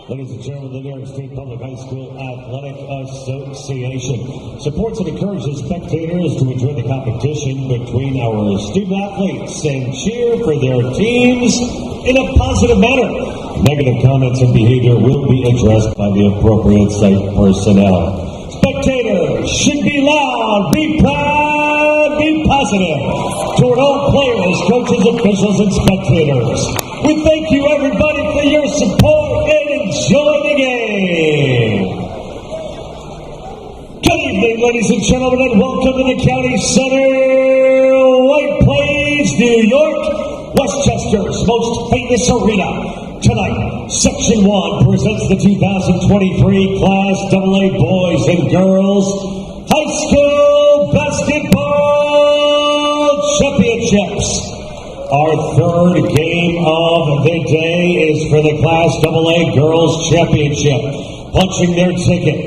Ladies and gentlemen, the New York State Public High School Athletic Association supports and encourages spectators to enjoy the competition between our student athletes and cheer for their teams in a positive manner. Negative comments and behavior will be addressed by the appropriate site personnel. Spectators should be loud, be proud, be positive toward all players, coaches, officials, and spectators. We thank you, everybody, for your support and enjoy the game. Good evening, ladies and gentlemen, and welcome to the County Center, White Plains, New York, Westchester's most famous arena. Tonight, Section 1 presents the 2023 Class AA Boys and Girls High School Basketball Championships. Our third game of the day is for the Class AA Girls Championship. Punching their ticket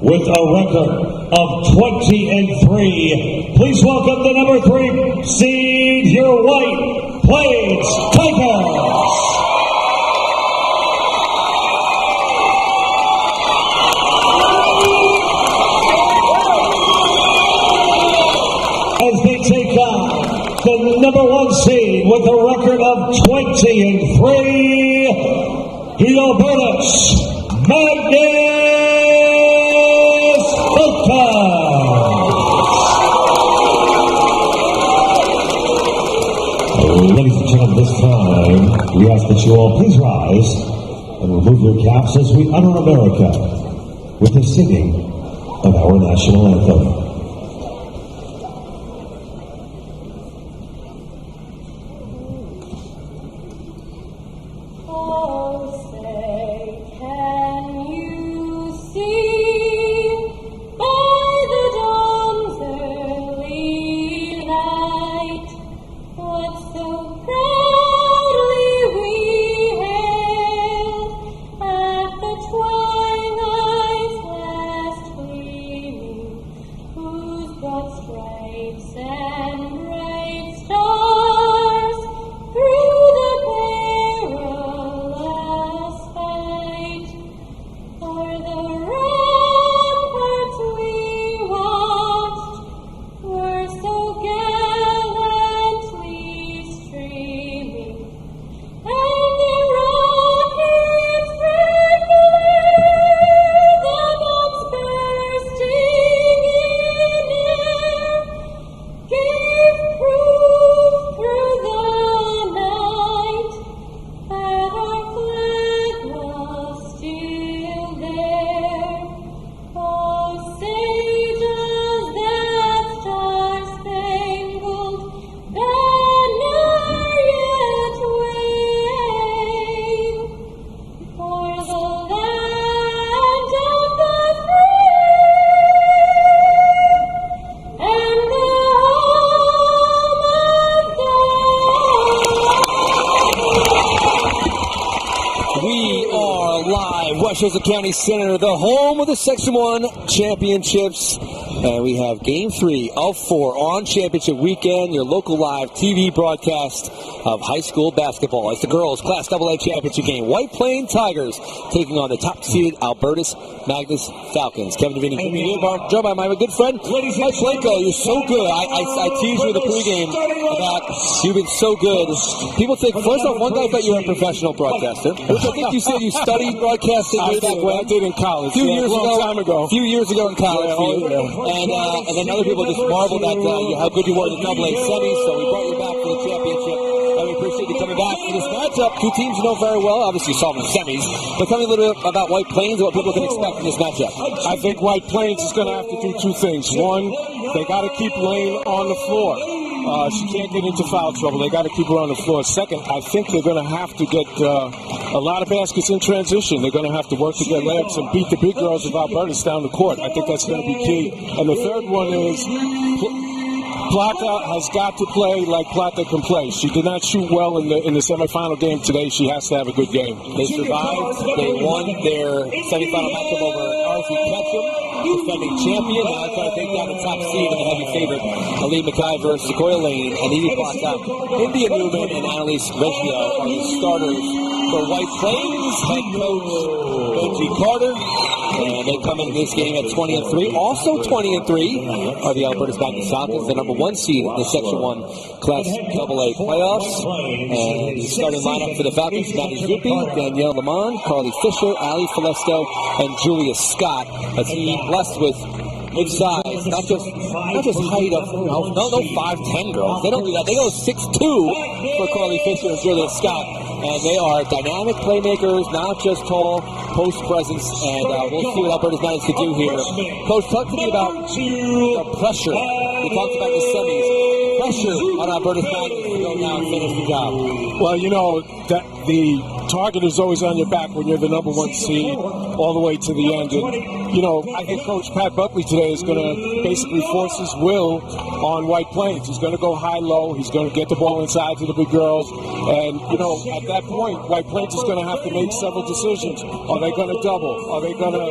with a record of 20-3. Please welcome the number 3 seed, your White Plains Tigers. As they take on the number 1 seed with a record of 20-3, the Albertus Magnus-Section. Ladies and gentlemen, this time we ask that you all please rise and remove your caps as we honor America with the singing of our national anthem. The County Center, the home of the Section 1 Championships. And we have Game 3 of 4 on Championship Weekend, your local live TV broadcast of high school basketball. It's the girls' Class AA Championship game. White Plains Tigers taking on the top-seeded Albertus Magnus-Falcons. Kevin Devini, joined by my good friend, Mike Flanko. You're so good. I teased you in the pregame about you've been so good. People think, first off, one guy thought you were a professional broadcaster, which I think you said you studied broadcasting way back when. I did in college. A few years ago in college for you. Yeah. And then other people just marveled at how good you were in the AA semis, so we brought you back for the championship. And we appreciate you coming back for this matchup. Two teams you know very well. Obviously, you saw them in the semis. But tell me a little bit about White Plains and what people can expect in this matchup. I think White Plains is going to have to do two things. One, they got to keep Lane on the floor. She can't get into foul trouble. They got to keep her on the floor. Second, I think they're going to have to get a lot of baskets in transition. They're going to have to work to get layups and beat the big girls of Albertus down the court. I think that's going to be key. And the third one is Plata has got to play like Plata can play. She did not shoot well in the semifinal game today. She has to have a good game. They survived. They won their semifinal matchup over Varsity, defending champion. Now trying to take down the top seed and the heavy favorite, Ali McIver, Sequoia Lane, and Evie Plata. India Newman and Annalise Reggio are the starters for White Plains, head coach Benji Carter. And they come into this game at 20-3. Also 20-3 are the Albertus Magnus-Section, the number 1 seed in the Section 1 Class AA playoffs. And the starting lineup for the Falcons: Maddie Zuppi, Danielle Lamont, Carly Fisher, Ali Falesto, and Julia Scott. A team blessed with good size, not just height of no 5'10" girls. They don't do that. They go 6'2" for Carly Fisher and Julia Scott, and they are dynamic playmakers, not just tall post presence. And we'll see what Albertus Magnus can do here. Coach, talk to me about the pressure. We talked about the semis. Pressure on Albertus Magnus to go down and finish the job. Well, you know that the target is always on your back when you're the number 1 seed all the way to the end. And, you know, I think Coach Pat Buckley today is going to basically force his will on White Plains. He's going to go high-low. He's going to get the ball inside to the big girls. And, you know, at that point, White Plains is going to have to make several decisions. Are they going to double? Are they going to,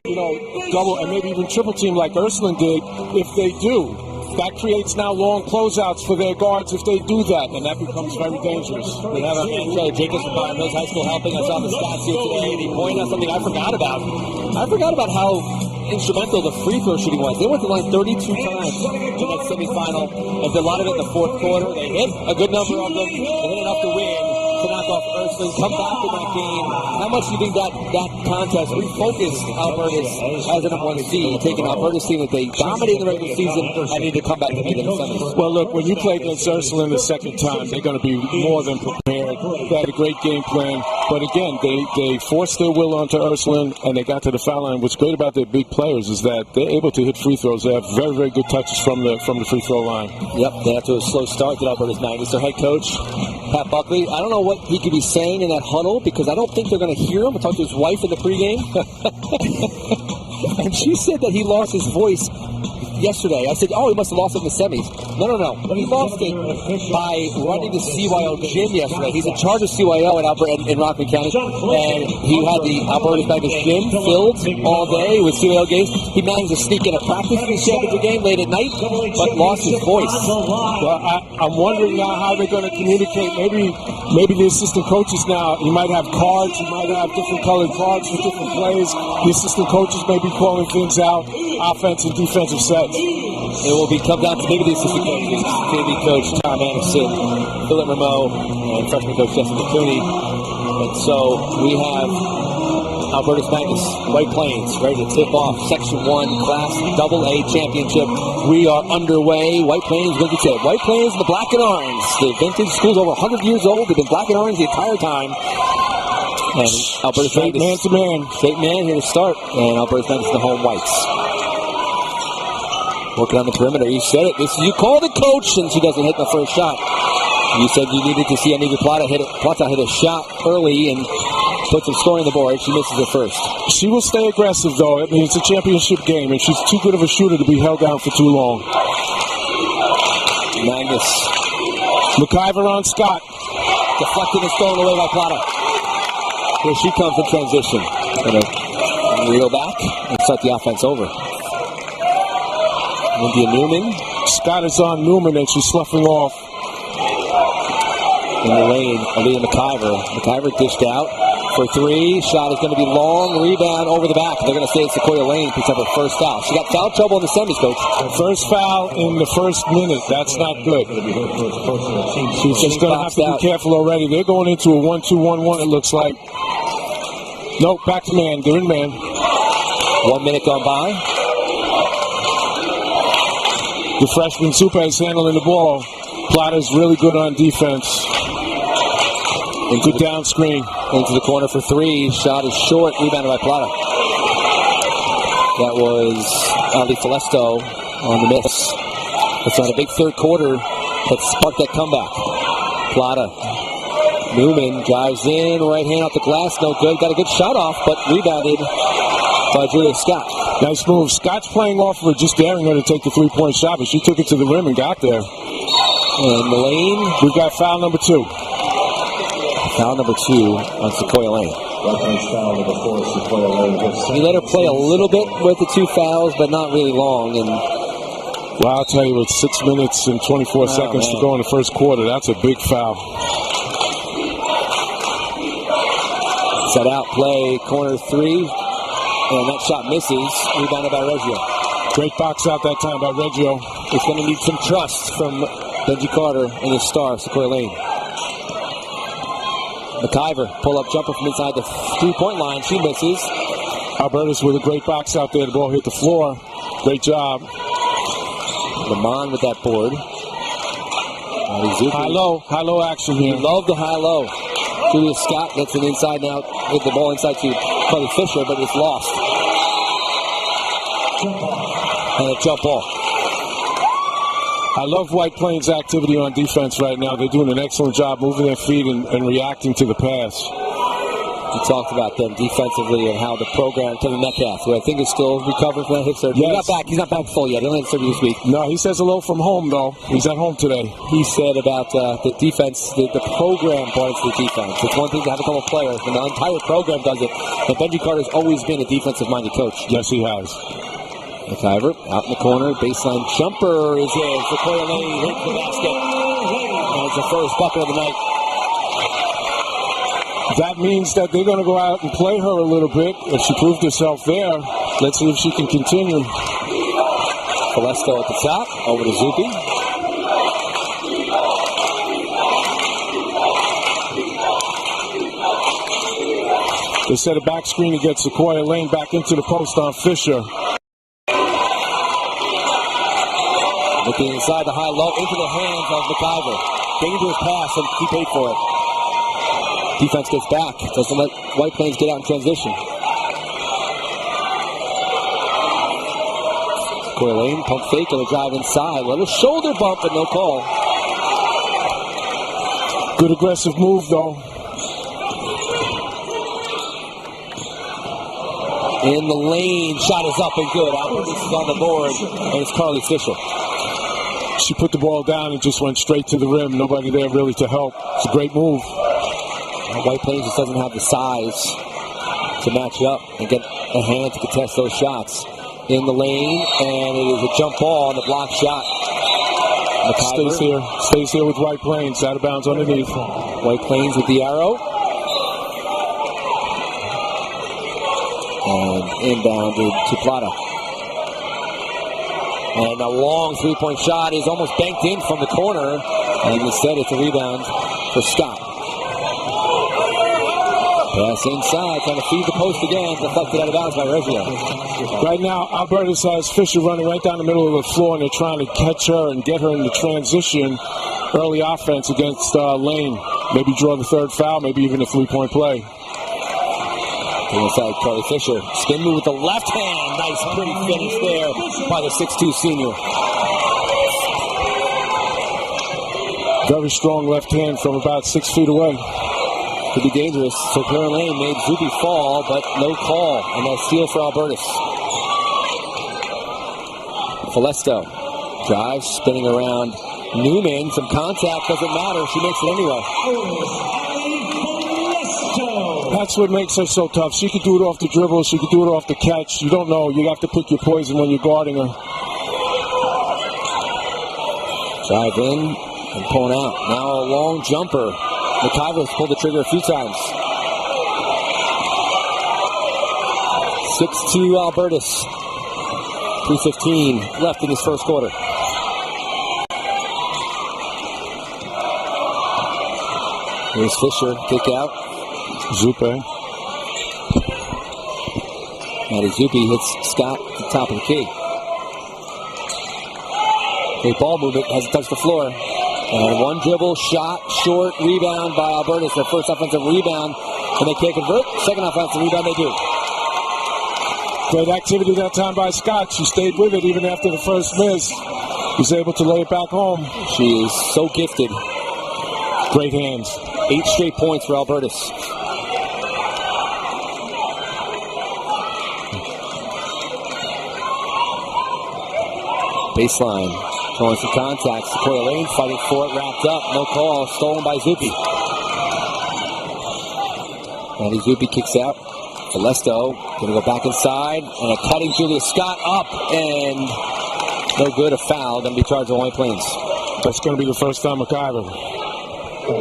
you know, double and maybe even triple team like Ursuline did? If they do, that creates now long closeouts for their guards if they do that, and that becomes very dangerous. We have Angela Jacobs from Byron Hills High School helping us on the stats here today. He pointed out something I forgot about. I forgot about how instrumental the free throw shooting was. They went to the line 32 times in that semifinal, and a lot of it in the fourth quarter. They hit a good number of them. They hit enough to win, to knock off Ursuline, come back to that game. How much do you think that contest refocused Albertus as a number 1 seed, taking Albertus team that they dominated the regular season and need to come back to beat them in the semis? Well, look, when you play against Ursuline the second time, they're going to be more than prepared. They had a great game plan, but again, they forced their will onto Ursuline, and they got to the foul line. What's great about their big players is that they're able to hit free throws. They have very, very good touches from the free throw line. Yep, they have to a slow start to Albertus Magnus. Their head coach, Pat Buckley, I don't know what he could be saying in that huddle because I don't think they're going to hear him. I talked to his wife in the pregame, and she said that he lost his voice yesterday. I said, oh, he must have lost it in the semis. No. He lost it by running the CYO gym yesterday. He's in charge of CYO in Rockland County, and he had the Albertus Magnus gym filled all day with CYO games. He managed to sneak in a practice in the championship game late at night, but lost his voice. Well, I'm wondering now how they're going to communicate. Maybe the assistant coaches now, you might have cards, you might have different colored cards for different plays. The assistant coaches may be calling things out, offense and defensive sets. It will come down to maybe the assistant coaches, maybe Coach Tom Anderson, Philip Rameau, and freshman coach Jessica Cooney. And so we have Albertus Magnus, White Plains, ready to tip off Section 1 Class AA Championship. We are underway. White Plains, like you said, White Plains, the black and orange. The vintage school's over 100 years old. They've been black and orange the entire time. And Albertus Magnus, man to man. Straight man here to start. And Albertus Magnus, the home whites. Working on the perimeter. You said it. You call the coach since he doesn't hit the first shot. You said you needed to see Aniva Plata hit a shot early and put some scoring on the board. She misses it first. She will stay aggressive, though. I mean, it's a championship game, and she's too good of a shooter to be held down for too long. Magnus. McIver on Scott. Deflected and stolen away by Plata. Here she comes in transition. Gonna reel back and start the offense over. Olivia Newman. Scott is on Newman, and she's sloughing off. In the lane, Olivia McIver. McIver dished out for three. Shot is going to be long. Rebound over the back. They're going to say it's Sequoia Lane. Picks up her first foul. She got foul trouble in the semis, coach. Her first foul in the first minute. That's not good. She's just going to have to be careful already. They're going into a 1-2-1-1, it looks like. Nope, back to man. They're in man. 1 minute gone by. The freshman Super is handling the ball. Plata's really good on defense. And good down screen. Into the corner for three. Shot is short. Rebounded by Plata. That was Ali Falesto on the miss. It's not a big third quarter that sparked that comeback. Plata. Newman drives in. Right hand off the glass. No good. Got a good shot off, but rebounded by Julia Scott. Nice move. Scott's playing off her, just daring her to take the three-point shot, but she took it to the rim and got there. And the lane. We've got foul number 2. Foul number 2 on Sequoia Lane. He let her play a little bit with the 2 fouls, but not really long. And well, I'll tell you, with 6 minutes and 24 seconds to go in the first quarter, that's a big foul. Set out play, corner three, and that shot misses. Rebounded by Reggio. Great box out that time by Reggio. It's going to need some trust from Benji Carter and his star, Sequoia Lane. McIver, pull-up jumper from inside the three-point line. She misses. Albertus with a great box out there. The ball hit the floor. Great job. Lamont with that board. High-low action here. We love the high-low. Julia Scott gets it inside now with the ball inside to Carly Fisher, but it's lost. And a jump ball. I love White Plains' activity on defense right now. They're doing an excellent job moving their feet and reacting to the pass. We talked about them defensively and how the program, Kevin Metcalf, who I think is still recovering from that hip surgery. Yes. He's not back full yet. He only had surgery this week. No, he says hello from home, though. He's at home today. He said about the defense, the program points to the defense. It's one thing to have a couple of players, and the entire program does it. And Benji Carter's always been a defensive-minded coach. Yes, he has. McIver out in the corner, baseline jumper is in. Sequoia Lane hits the basket. And it's the first bucket of the night. That means that they're going to go out and play her a little bit. If she proved herself there, let's see if she can continue. Falesto at the top, over to Zupi. They set a back screen against Sequoia Lane back into the post on Fisher. Looking inside the high-low, into the hands of McIver. Dangerous pass, and he paid for it. Defense gets back. Doesn't let White Plains get out in transition. Sequoia Lane, pump fake, and a drive inside. Little shoulder bump, but no call. Good aggressive move, though. In the lane, shot is up and good. Albertus is on the board, and it's Carly Fisher. She put the ball down and just went straight to the rim. Nobody there really to help. It's a great move. White Plains just doesn't have the size to match up and get a hand to contest those shots. In the lane, and it is a jump ball on the block shot. Stays here with White Plains, out of bounds underneath. White Plains with the arrow. And inbounded to Plata. And a long three-point shot is almost banked in from the corner. And instead it's a rebound for Scott. Pass inside, trying to feed the post again. Deflected out of bounds by Reggio. Right now, Albertus has Fisher running right down the middle of the floor, and they're trying to catch her and get her in the transition. Early offense against Lane. Maybe draw the third foul, maybe even a three-point play. Inside Carly Fisher. Spin move with the left hand. Nice, pretty finish there by the 6'2 senior. Very strong left hand from about 6 feet away. Could be dangerous. So Sequoia Lane made Zupi fall, but no call. And that steal for Albertus. Falesto drives, spinning around Newman. Some contact, doesn't matter. She makes it anyway. That's what makes her so tough. She could do it off the dribble. She could do it off the catch. You don't know. You have to pick your poison when you're guarding her. Drive in and pulling out. Now a long jumper. McIver's pulled the trigger a few times. 6'2 Albertus. 3:15 left in this first quarter. Here's Fisher. Kick out. Zupe. And Zupi hits Scott at the top of the key. Great ball movement, hasn't touched the floor. And one dribble, shot, short, rebound by Albertus. Their first offensive rebound, and they can't convert. Second offensive rebound, they do. Great activity that time by Scott. She stayed with it even after the first miss. Was able to lay it back home. She is so gifted. Great hands. 8 straight points for Albertus. Baseline. Throwing some contact. Sequoia Lane fighting for it. Wrapped up. No call. Stolen by Zupi. And Zupi kicks out. Falesto going to go back inside. And a cutting Julia Scott up. And no good. A foul. Going to be charged on White Plains. That's going to be the first time McIver. Two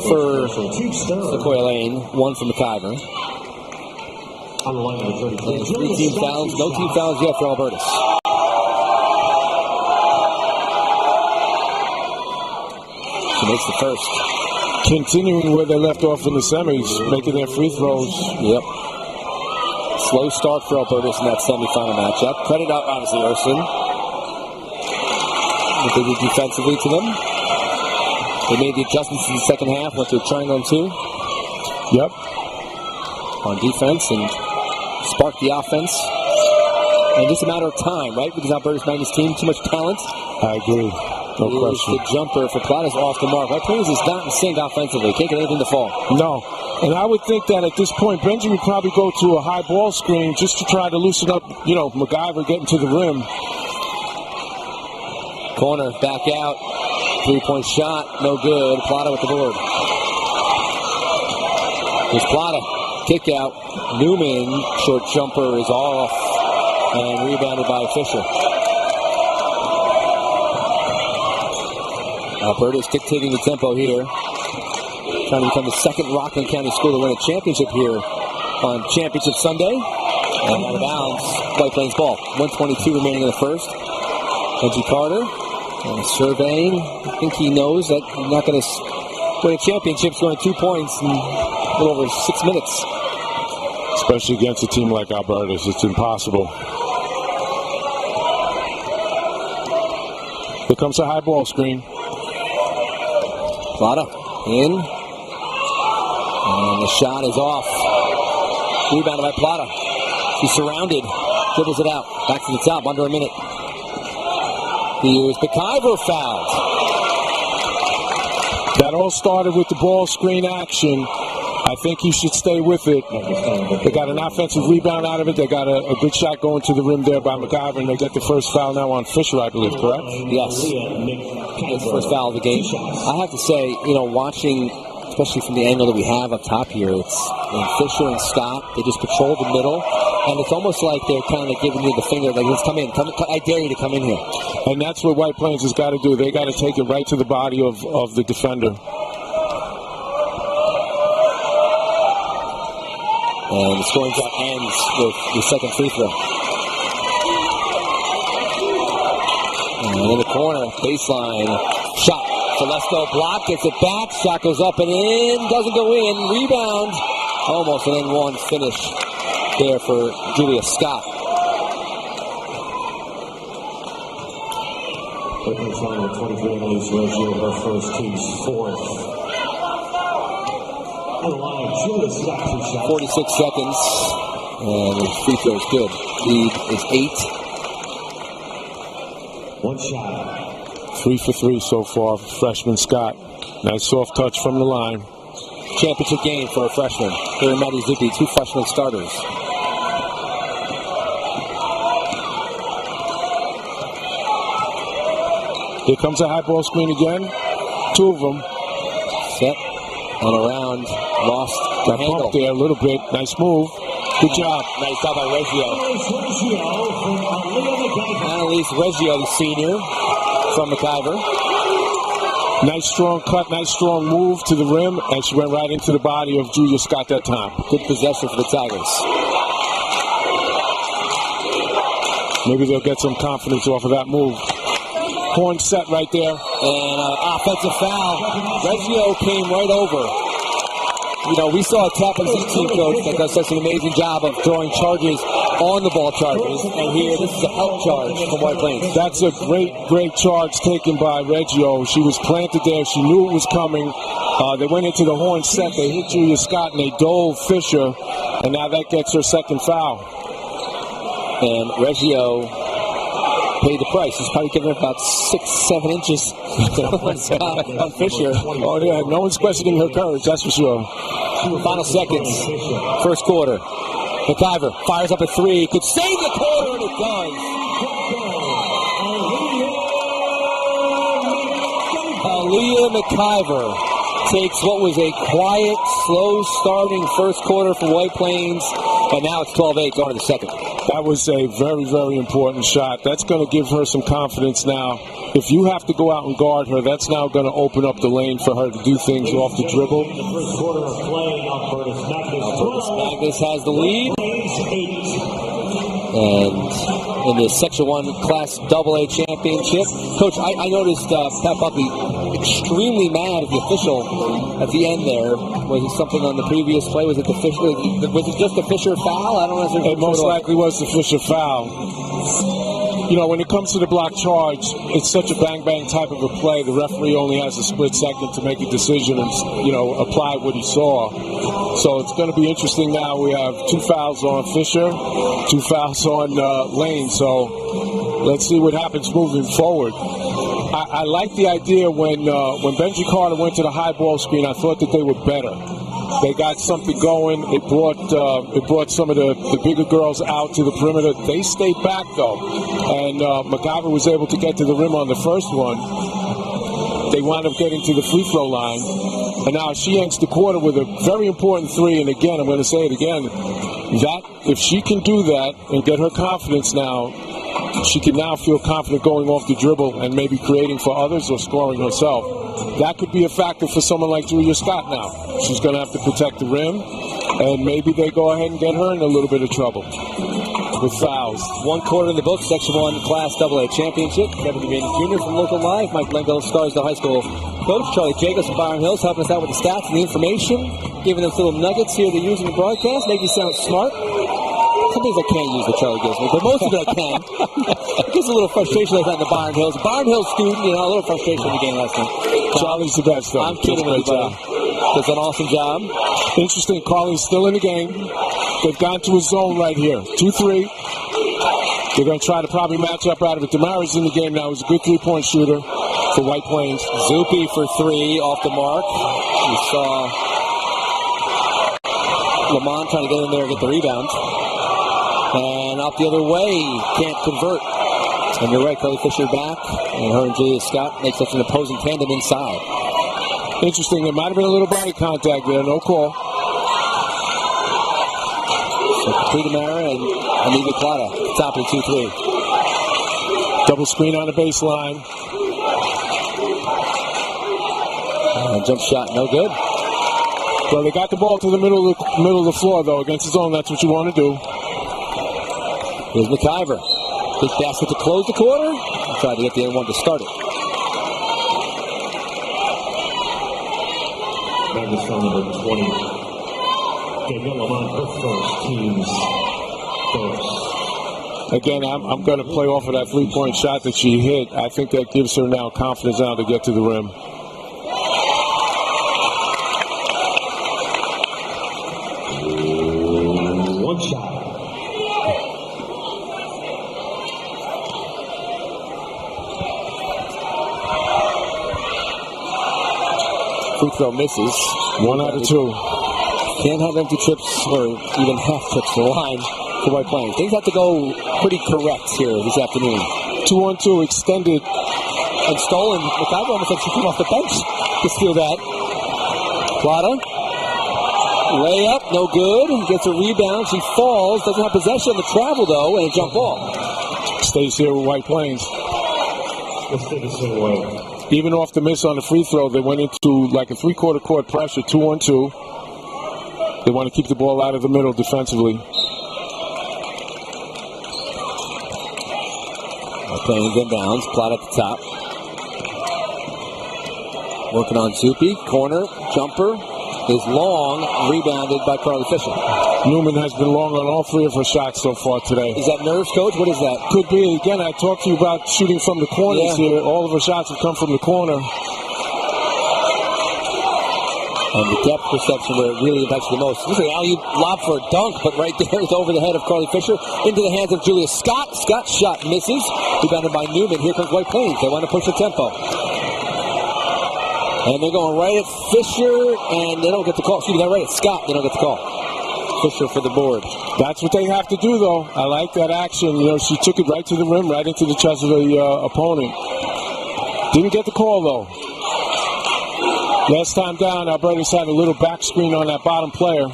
for Sequoia Lane, one for McIver. There's 3 team fouls, no team fouls yet for Albertus. She makes the first. Continuing where they left off in the semis, making their free throws. Yep. Slow start for Albertus in that semifinal matchup. Credit out, obviously, Urson. What they did defensively to them. They made the adjustments in the second half, went to a triangle and 2. Yep. On defense and sparked the offense. And just a matter of time, right? Because Albertus Magnus team, too much talent. I agree. No question. The jumper for Plata's off the mark. White Plains is not in sync offensively. Can't get anything to fall. No. And I would think that at this point, Benji would probably go to a high ball screen just to try to loosen up, MacGyver getting to the rim. Corner, back out. 3-point shot, no good. Plata with the board. Here's Plata. Kick out. Newman, short jumper is off. And rebounded by Fisher. Albertus dictating the tempo here. Trying to become the second Rockland County school to win a championship here on Championship Sunday. And out of bounds, White Plains ball. 1:22 remaining in the first. Benji Carter surveying. I think he knows that he's not going to win a championship scoring 2 points in a little over 6 minutes. Especially against a team like Albertus. It's impossible. Here comes a high ball screen. Plata in. And the shot is off. Rebounded by Plata. He's surrounded. Dribbles it out. Back to the top. Under a minute. Here's McIver fouled. That all started with the ball screen action. I think he should stay with it. They got an offensive rebound out of it. They got a good shot going to the rim there by McIver, and they get the first foul now on Fisher, I believe, correct? Yes. It's the first foul of the game. I have to say, watching, especially from the angle that we have up top here, it's Fisher and Scott. They just patrol the middle, and it's almost like they're kind of giving you the finger, like, let's come in. I dare you to come in here. And that's what White Plains has got to do. They got to take it right to the body of the defender. And the scoring drive ends with the second free throw. And in the corner, baseline shot. Celeste block, gets it back. Shot goes up and in. Doesn't go in. Rebound. Almost an N1 finish there for Julia Scott. Quickly trying with 23 Annalise Roggio, her first, team's fourth. 46 seconds, and the free throw is good. Lead is 8. One shot. 3 for 3 so far for freshman Scott. Nice soft touch from the line. Championship game for a freshman. Here in Maddie Zippy, 2 freshman starters. Here comes a high ball screen again. 2 of them. Set and around. Lost the handle. Bumped there a little bit. Nice move. Good job. Nice job by Reggio. Annalise Reggio, the senior from McIver. Nice strong cut, nice strong move to the rim, and she went right into the body of Julia Scott that time. Good possession for the Tigers. Maybe they'll get some confidence off of that move. Horn set right there. And offensive foul. Reggio came right over. We saw a Tappan team coach that does such an amazing job of throwing charges on the ball charges. And here, this is a help charge from White Plains. That's a great charge taken by Reggio. She was planted there. She knew it was coming. They went into the horn set. They hit Julia Scott, and they dove Fisher. And now that gets her second foul. And Reggio paid the price. He's probably given about 6-7 inches on Fisher. Oh, yeah. No one's questioning her courage, that's for sure. Final seconds. First quarter. McIver fires up a 3. Could save the quarter, and it does. Aaliyah McIver takes what was a quiet, slow-starting first quarter for White Plains, and now it's 12-8 going to the second. That was a very, very important shot. That's going to give her some confidence now if you have to go out and guard her, that's now going to open up the lane for her to do things off the dribble. In the first quarter of play, Albertus Magnus has the lead. And in the Section 1 Class AA Championship. Coach, I noticed Pat Buckley extremely mad at the official at the end there. Was it something on the previous play? Was it the Fisher? Was it just the Fisher foul? I don't know. It most likely was the Fisher foul. You know, when it comes to the block charge, it's such a bang-bang type of a play. The referee only has a split second to make a decision and, you know, apply what he saw. So it's going to be interesting now. We have 2 fouls on Fisher, 2 fouls on Lane. So let's see what happens moving forward. I like the idea when Benji Carter went to the high ball screen, I thought that they were better. They got something going. It brought some of the bigger girls out to the perimeter. They stayed back, though. And MacGyver was able to get to the rim on the first one. They wound up getting to the free throw line. And now she ends the quarter with a very important 3. And again, I'm going to say it again, that if she can do that and get her confidence now, she can now feel confident going off the dribble and maybe creating for others or scoring herself. That could be a factor for someone like Julia Scott now. She's going to have to protect the rim, and maybe they go ahead and get her in a little bit of trouble with fouls. 1 quarter in the book, Section 1 Class AA Championship. Kevin Devane Jr. from LocalLive. Mike Lingo, Stars, the high school coach. Charlie Jacobs from Byron Hills helping us out with the stats and the information, giving us little nuggets here to use in the broadcast, make you sound smart. Some things I can't use that Charlie gives me, but most of it I can. It gives a little frustration like that in the Byron Hills. Byron Hills student, you know, a little frustration in the game last night. Charlie's the best, though. I'm kidding with you, buddy. Does an awesome job. Interesting, Carly's still in the game. They've gone to a zone right here. 2-3. They're going to try to probably match up out of it. Demara's in the game now. He's a good 3-point shooter for White Plains. Zupi for 3 off the mark. You saw Lamont trying to get in there and get the rebound. And out the other way, can't convert. And you're right, Carly Fisher back, and her and Julia Scott make such an opposing tandem inside. Interesting, there might have been a little body contact there, no call. So Demara and Amiga Plata, top of the 2-3. Double screen on the baseline. Jump shot, no good. Well, they got the ball to the middle of the floor, though. Against the zone, that's what you want to do. Here's MacGyver. Big basket to close the quarter. Tried to get the other one to start it. Magnus on number 20. Danielle Lamont, her first, team's first. Again, I'm going to play off of that 3-point shot that she hit. I think that gives her now confidence now to get to the rim. One shot. Free throw misses. 1 out of 2. Can't have empty trips or even half trips to the line for White Plains. Things have to go pretty correct here this afternoon. 2-on-2 extended. And stolen. MacGyver almost like she came off the bench to steal that. Plata. Layup, no good. Gets a rebound. She falls. Doesn't have possession on the travel, though, and a jump ball. Stays here with White Plains. Let's take this away. Even off the miss on the free throw, they went into like a 3/4 court pressure, 2-on-2. They want to keep the ball out of the middle defensively. Playing inbounds, Plot at the top. Working on Zupi, corner, jumper is long, rebounded by Carly Fisher. Newman has been long on all 3 of her shots so far today. Is that nerves, Coach? What is that? Could be. Again, I talked to you about shooting from the corners here. All of her shots have come from the corner. And the depth perception where it really impacts the most. This is an alley lob for a dunk, but right there is over the head of Carly Fisher into the hands of Julia Scott. Scott's shot misses. Rebounded by Newman. Here comes White Plains. They want to push the tempo. And they're going right at Fisher, and they don't get the call. Excuse me, they're right at Scott. They don't get the call. Fisher for the board. That's what they have to do, though. I like that action. You know, she took it right to the rim, right into the chest of the opponent. Didn't get the call, though. Last time down, Albertus had a little back screen on that bottom player.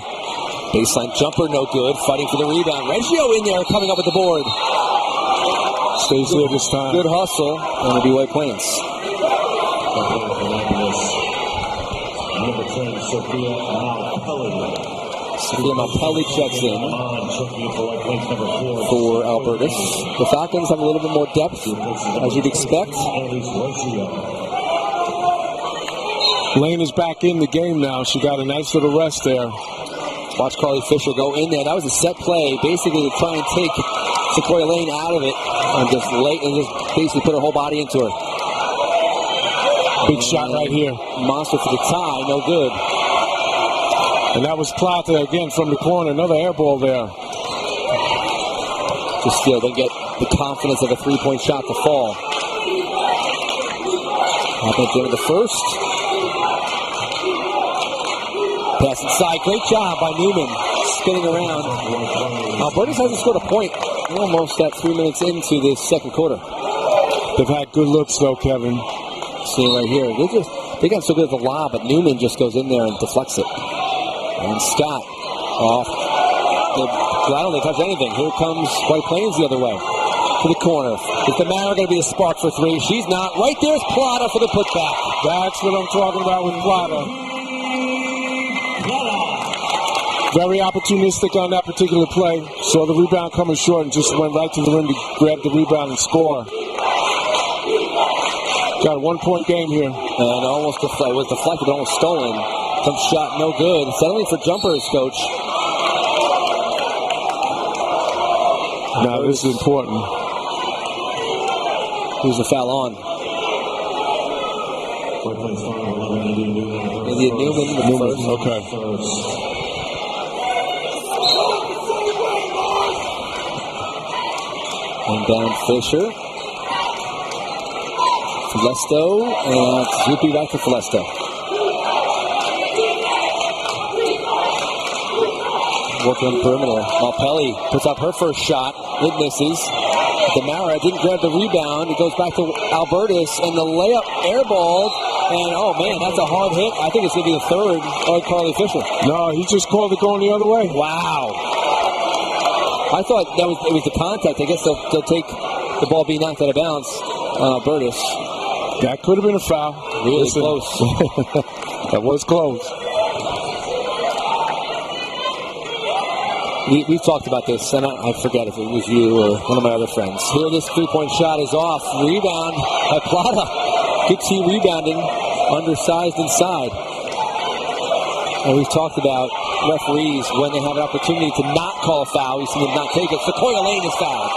Baseline jumper, no good. Fighting for the rebound. Reggio in there, coming up with the board. Stays there this time. Good hustle, and it'll be White Plains. Number 10, Sophia Malpelli. Sophia Malpelli checks in for Albertus. The Falcons have a little bit more depth, as you'd expect. Lane is back in the game now. She got a nice little rest there. Watch Carly Fisher go in there. That was a set play, basically to try and take Sequoia Lane out of it and just basically put her whole body into her. Big shot right here. Monster for the tie, no good. And that was Plata again from the corner. Another air ball there. Just still don't get the confidence of a three-point shot to fall. Happened at the end of the first. Pass inside. Great job by Newman. Spinning around. Albertus hasn't scored a point. We're almost at 3 minutes into this second quarter. They've had good looks though, Kevin. Seeing right here. They got so good at the lob, but Newman just goes in there and deflects it. And Scott off. I don't think they touch anything. Here comes White Plains the other way. To the corner. Is Demara going to be the spark for three? She's not. Right there's Plata for the putback. That's what I'm talking about with Plata. Very opportunistic on that particular play. Saw the rebound coming short and just went right to the rim to grab the rebound and score. Got a 1 point game here. And almost was deflected, almost stolen. Some shot, no good. Settling for jumpers, coach. Now this is important. Who's the foul on? Indian Newman. Okay. And down Fisher. Falesto, and Zupi back to Falesto. Working on the perimeter. Malpelli puts up her first shot. It misses. Demara didn't grab the rebound. It goes back to Albertus, and the layup airballed. And, oh, man, that's a hard hit. I think it's going to be the third on Carly Fisher. No, he just called it going the other way. Wow. I thought it was the contact. I guess they'll take the ball being knocked out of bounds. Albertus. That could have been a foul. Really close. That was close. We've talked about this, and I forget if it was you or one of my other friends. Here, this three-point shot is off. Rebound by Plata. Good team rebounding, undersized inside. And we've talked about referees when they have an opportunity to not call a foul. We see them not take it. Sequoia Lane is fouled.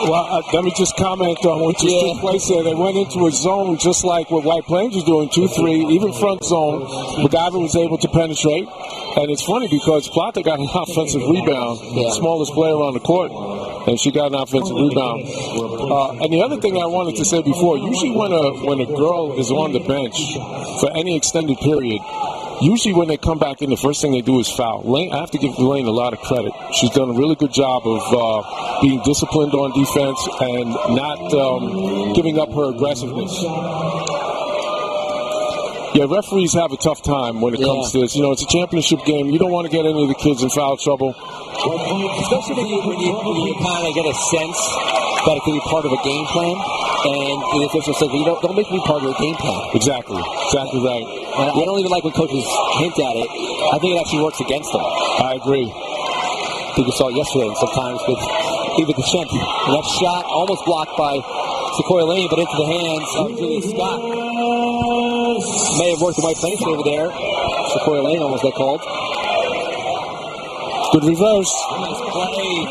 Well, let me just comment on what just took place there. They went into a zone just like what White Plains was doing, 2-3, even front zone. MacGyver was able to penetrate. And it's funny because Plata got an offensive rebound, smallest player on the court, and she got an offensive rebound. And the other thing I wanted to say before, usually when a girl is on the bench for any extended period, usually when they come back in, the first thing they do is foul. Lane, I have to give Lane a lot of credit. She's done a really good job of being disciplined on defense and not giving up her aggressiveness. Yeah, referees have a tough time when it comes to this. You know, it's a championship game. You don't want to get any of the kids in foul trouble. Especially when you kind of get a sense that it could be part of a game plan. And the official says, don't make me part of your game plan. Exactly right. And I don't even like when coaches hint at it. I think it actually works against them. I agree. I think we saw it yesterday sometimes with even the Shent. And that shot almost blocked by Sequoia Lane, but into the hands of Julia Scott. May have worked the White Plains over there. Sequoia Lane almost got called. Good reverse. Nice play.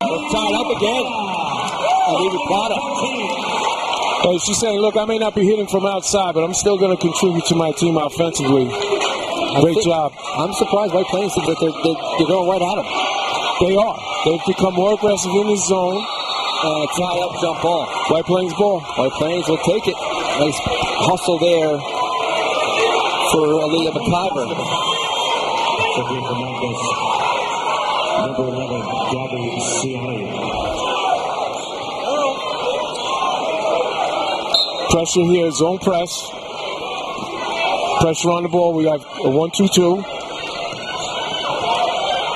We're tied up again. David Plata. Well, she's saying, look, I may not be hitting from outside, but I'm still going to contribute to my team offensively. Great job. I'm surprised White Plains think that they're going right at them. They are. They've become more aggressive in the zone. Tie up jump ball. White Plains ball. White Plains will take it. Nice hustle there for Aaliyah McIver. Number 11, Gabby Ciani. Pressure here, zone press. Pressure on the ball. We have a 1-2-2.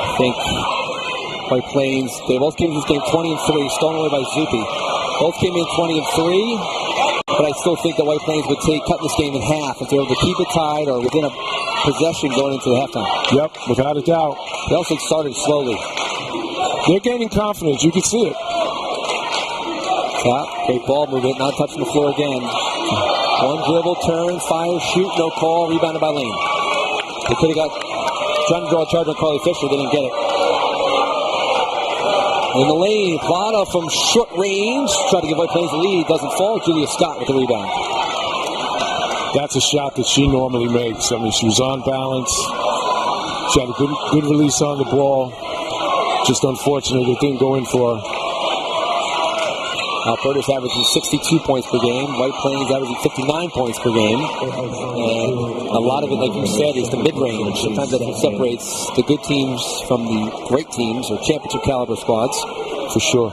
I think White Plains, they both came in this game 20-3, stolen away by Zupi. Both came in 20-3, but I still think that White Plains would cut this game in half if they were able to keep it tied or within a possession going into the halftime. Yep, without a doubt. They also started slowly. They're gaining confidence. You can see it. Great ball movement, not touching the floor again. One dribble, turn, fire, shoot, no call, rebounded by Lane. They could have trying to draw a charge on Carly Fisher, they didn't get it. In the lane, Plata from short range, tried to give White Plains the lead, doesn't fall. Julia Scott with the rebound. That's a shot that she normally makes. I mean, she was on balance. She had a good release on the ball. Just unfortunate it didn't go in for her. Albertus averaging 62 points per game. White Plains averaging 59 points per game. And a lot of it, like you said, is the mid-range. Sometimes that separates the good teams from the great teams or championship caliber squads. For sure.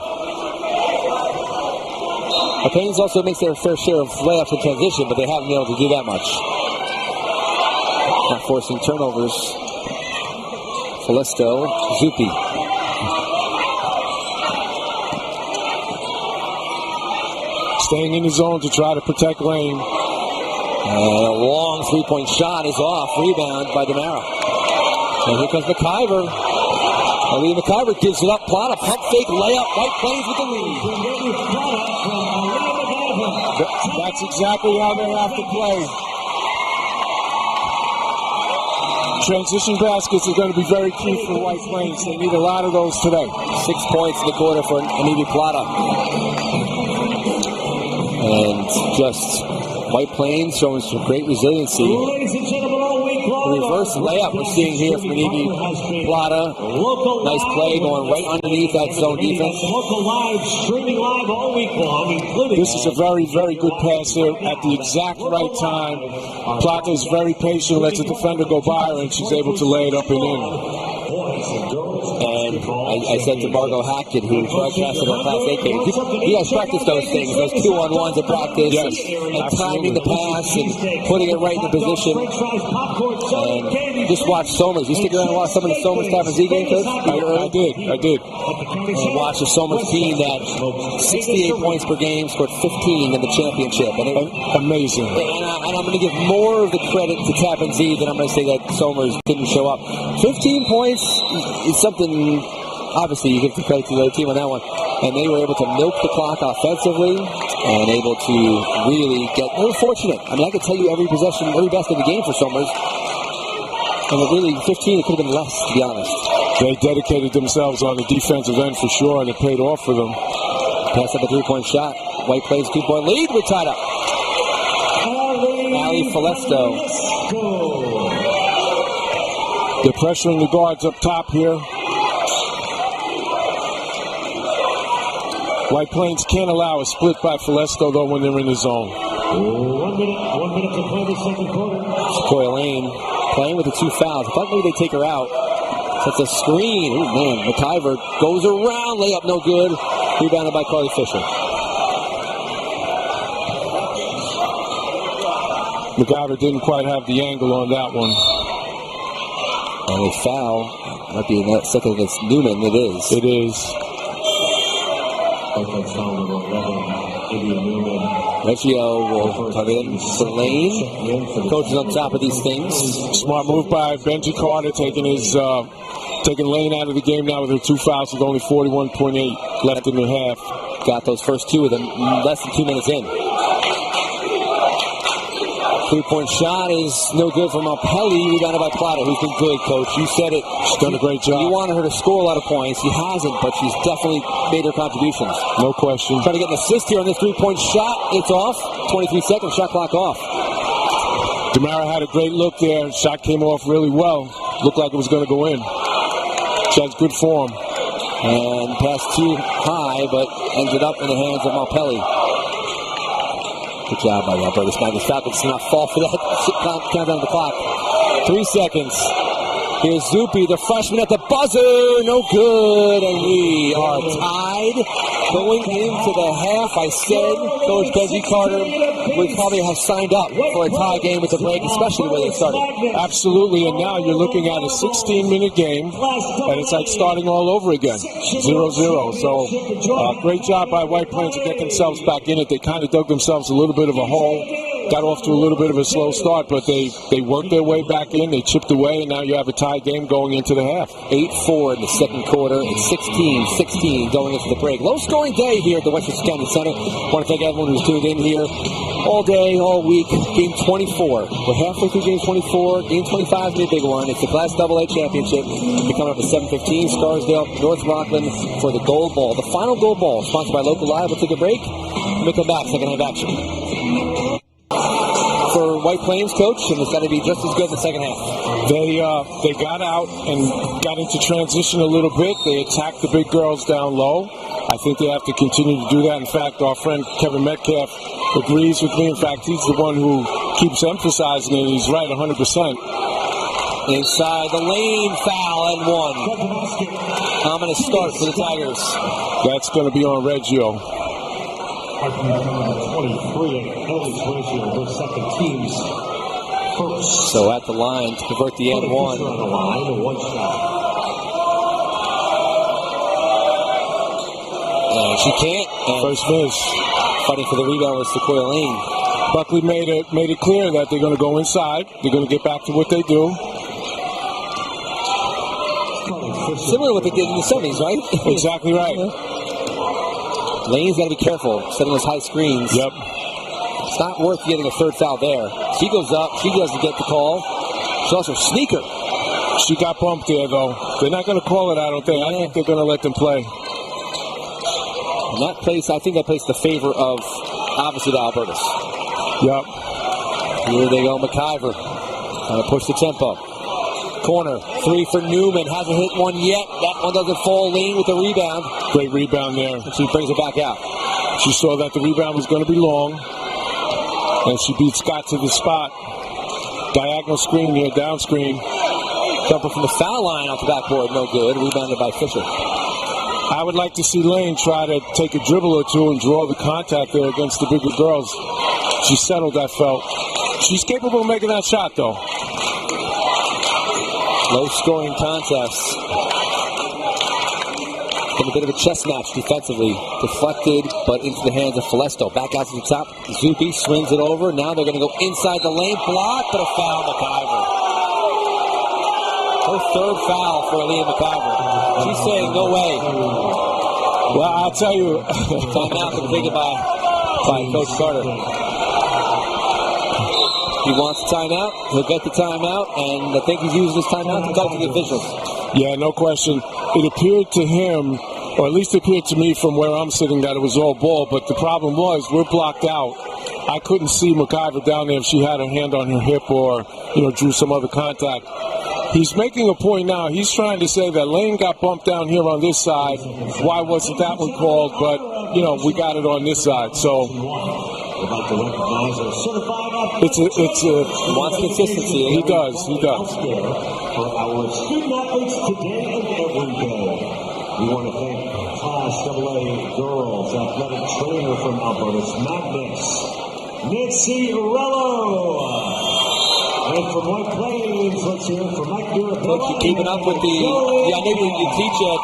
White Plains also makes their fair share of layups in transition, but they haven't been able to do that much. Not forcing turnovers. Felisto, Zupi. Staying in the zone to try to protect Lane. And a long three-point shot is off. Rebound by Demara. And here comes McIver. Aaliyah McIver gives it up. Plata, pump fake, layup. White Plains with the lead. That's exactly how they have to play. Transition baskets are going to be very key for White Plains. They need a lot of those today. 6 points in the quarter for Anivi Plata. And just White Plains showing some great resiliency. The reverse layup we're seeing here from Anivi Plata. Nice play going right underneath that zone defense. LocalLive streaming live all week long, including. This is a very, very good pass here at the exact right time. Plata is very patient, lets the defender go by her, and she's able to lay it up and in. And I said to Margot Hackett, who broadcasted on Class A game, you guys practice those things, those 2-on-1s at practice, yes, and timing the pass and putting it right in the position. And just watch Somers. You stick around and watch some of the Somers Tappan Z game, Coach? I did. And watch the Somers team that 68 points per game, scored 15 in the championship. And amazing. And I'm going to give more of the credit to Tappan Z than I'm going to say that Somers didn't show up. 15 points is something, obviously, you give the credit to the other team on that one. And they were able to milk the clock offensively and able to really get, they were fortunate. I mean, I could tell you every possession, every basket of the game for Somers. And really, 15, it could have been less, to be honest. They dedicated themselves on the defensive end for sure, and it paid off for them. Pass up a three-point shot. White Plains 2-point lead. We're tied up. Ali Felisto. They're pressuring the guards up top here. White Plains can't allow a split by Felisto, though, when they're in the zone. 1 minute to play the second quarter. Sequoia Lane playing with the 2 fouls. I thought maybe they'd take her out. That's a screen. Oh, man. McIver goes around. Layup no good. Rebounded by Carly Fisher. McIver didn't quite have the angle on that one. And a foul. Might be in that second against Newman. It is. It is. Reggio will come in for Lane. Coach is on top of these things. Smart move by Benji Carter, taking Lane out of the game now with her 2 fouls with only 41.8 left in the half. Got those first 2 of them less than 2 minutes in. 3-point shot is no good from Alpelli, rebounded by Plata, who's been good, Coach. You said it. She's done a great job. You wanted her to score a lot of points. She hasn't, but she's definitely made her contributions. No question. Trying to get an assist here on this 3-point shot. It's off. 23 seconds, shot clock off. Demara had a great look there. Shot came off really well. Looked like it was going to go in. She has good form. And pass too high, but ended up in the hands of Alpelli. Good job by Albertus Magnus-Section. Does not fall for that countdown the clock. 3 seconds. Here's Zupi, the freshman at the buzzer. No good. And we are tied Going into the half, I said Coach Desi Carter would probably have signed up for a tie game with the break, especially the way they started. Absolutely, and now you're looking at a 16-minute game, and it's like starting all over again, 0-0. So great job by White Plains to get themselves back in it. They kind of dug themselves a little bit of a hole, got off to a little bit of a slow start, but they worked their way back in, they chipped away, and now you have a tie game going into the half. 8-4 in the second quarter. It's 16-16 going into the break. Low-scoring day here at the Westchester County Center. I want to thank everyone who's tuned in here all day, all week. Game 24. We're halfway through game 24. Game 25 is a big one. It's the Class AA Championship. We're coming up at 7:15. Scarsdale, North Rockland for the gold ball. The final gold ball, sponsored by LocalLive. We'll take a break. We'll come back. Second half action. For White Plains, Coach, and it's got to be just as good in the second half. They got out and got into transition a little bit. They attacked the big girls down low. I think they have to continue to do that. In fact, our friend Kevin Metcalf agrees with me. In fact, he's the one who keeps emphasizing it. He's right 100%. Inside the lane, foul and one. Ominous start for the Tigers. That's going to be on Reggio. 23 penalties ratio for second teams first. So at the line to convert the N1. On the line, one shot. And she can't. And first miss. Fighting for the rebound was Sequoia Lane. Buckley made it clear that they're going to go inside. They're going to get back to what they do. Similar to what they did in the 70s, right? Exactly right. Lane's got to be careful setting those high screens. Yep. It's not worth getting a third foul there. She goes up. She doesn't get the call. She also sneaker. She got bumped there, though. They're not going to call it, I don't think. I think they're going to let them play. And that place, I think that plays the favor of, obviously, the Albertus. Yep. Here they go, McIver. Trying to push the tempo. Corner, three for Newman. Hasn't hit one yet. That one doesn't fall. Lane with the rebound. Great rebound there. And she brings it back out. She saw that the rebound was going to be long. And she beat Scott to the spot. Diagonal screen here, down screen. Jumper from the foul line off the backboard, no good. Rebounded by Fisher. I would like to see Lane try to take a dribble or two and draw the contact there against the bigger girls. She settled, I felt. She's capable of making that shot, though. Low-scoring contest. Been a bit of a chess match defensively. Deflected, but into the hands of Falesto. Back out to the top. Zupi swings it over. Now they're going to go inside the lane. Block, but a foul, McIver. Her third foul for Aaliyah McIver. She's saying, no way. Well, I'll tell you. Timeout to be taken by Coach Carter. He wants the timeout. He'll get the timeout, and I think he's using this timeout to talk to the officials. Yeah, no question. It appeared to him, or at least it appeared to me from where I'm sitting, that it was all ball, but the problem was we're blocked out. I couldn't see McIver down there if she had her hand on her hip or, drew some other contact. He's making a point now. He's trying to say that Lane got bumped down here on this side. Why wasn't that one called? But, we got it on this side. So it's a wants consistency. He does. For our student athletes today and every day, we want to thank Class AA Girls Athletic Trainer from Albertus Magnus, Nancy Rello. And from White Plains, let's hear from Mike Durabella. Coach, you keeping up with I know you teach at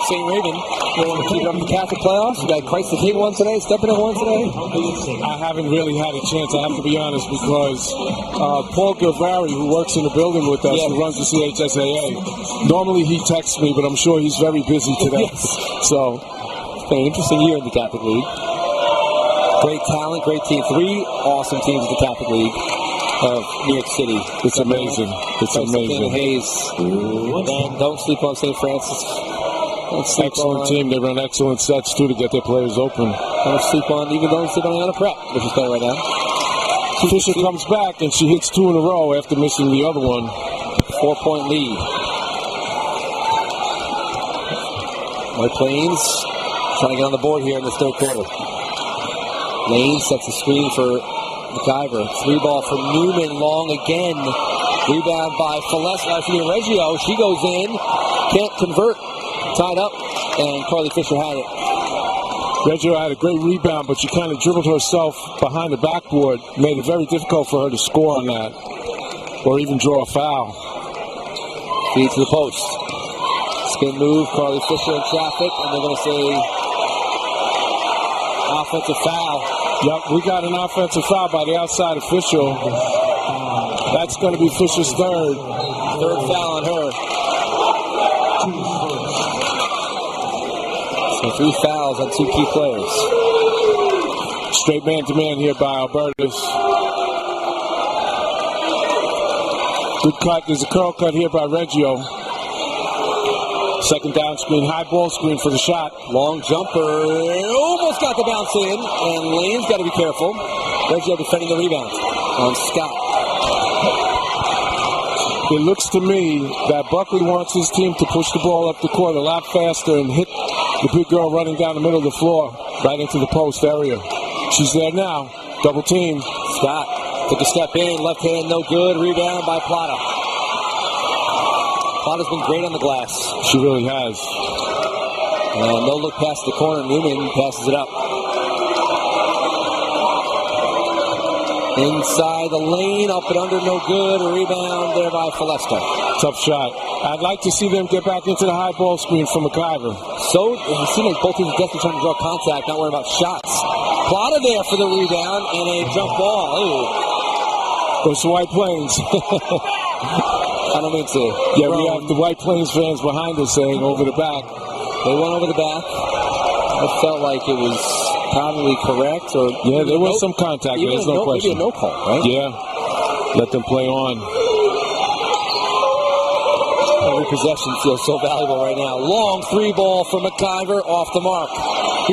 St. Raven. You want to keep up with the Catholic playoffs? You got Christ the King one today, Stepping in one today? I haven't really had a chance, I have to be honest, because Paul Gilvari, who works in the building with us, who runs the CHSAA, normally he texts me, but I'm sure he's very busy today. Yes. So, it's been an interesting year in the Catholic League. Great talent, great team. 3 awesome teams in the Catholic League of New York City. It's amazing. It's amazing. Hayes. And don't sleep on St. Francis. Excellent team. They run excellent sets, too, to get their players open. Don't sleep on Anna Prep, which is playing right now. Fisher comes back, and she hits 2 in a row after missing the other one. 4-point lead. White Plains trying to get on the board here in the third quarter. Lane sets a screen for McIver. 3-ball for Newman. Long again. Rebound by Reggio. She goes in. Can't convert. Tied up. And Carly Fisher had it. Reggio had a great rebound, but she kind of dribbled herself behind the backboard, made it very difficult for her to score on that, or even draw a foul. Feed to the post. Spin move, Carly Fisher in traffic, and they're going to say offensive foul. Yep, we got an offensive foul by the outside official. That's going to be Fisher's third. Third foul on her. So 3 fouls on 2 key players. Straight man-to-man here by Albertus. Good cut. There's a curl cut here by Reggio. Second down screen, high ball screen for the shot. Long jumper. Almost got the bounce in. And Lane's got to be careful. Reggio defending the rebound on Scott. It looks to me that Buckley wants his team to push the ball up the court a lot faster and hit the big girl running down the middle of the floor right into the post area. She's there now. Double team. Scott took a step in. Left hand no good. Rebound by Plata. Plata's been great on the glass. She really has. And no look past the corner. Newman passes it up. Inside the lane, up and under, no good. A rebound there by Faleska. Tough shot. I'd like to see them get back into the high ball screen from McIver. So it seems like both teams are definitely trying to draw contact, not worrying about shots. Plata there for the rebound and a jump ball. Ooh. Goes to White Plains. I don't mean to. Yeah, we have the White Plains fans behind us saying over the back. They went over the back. I felt like it was probably correct, or yeah, there was some contact. There's no question. Maybe a no call, right? Yeah, let them play on. Every possession feels so valuable right now. Long 3 ball from McIver, off the mark.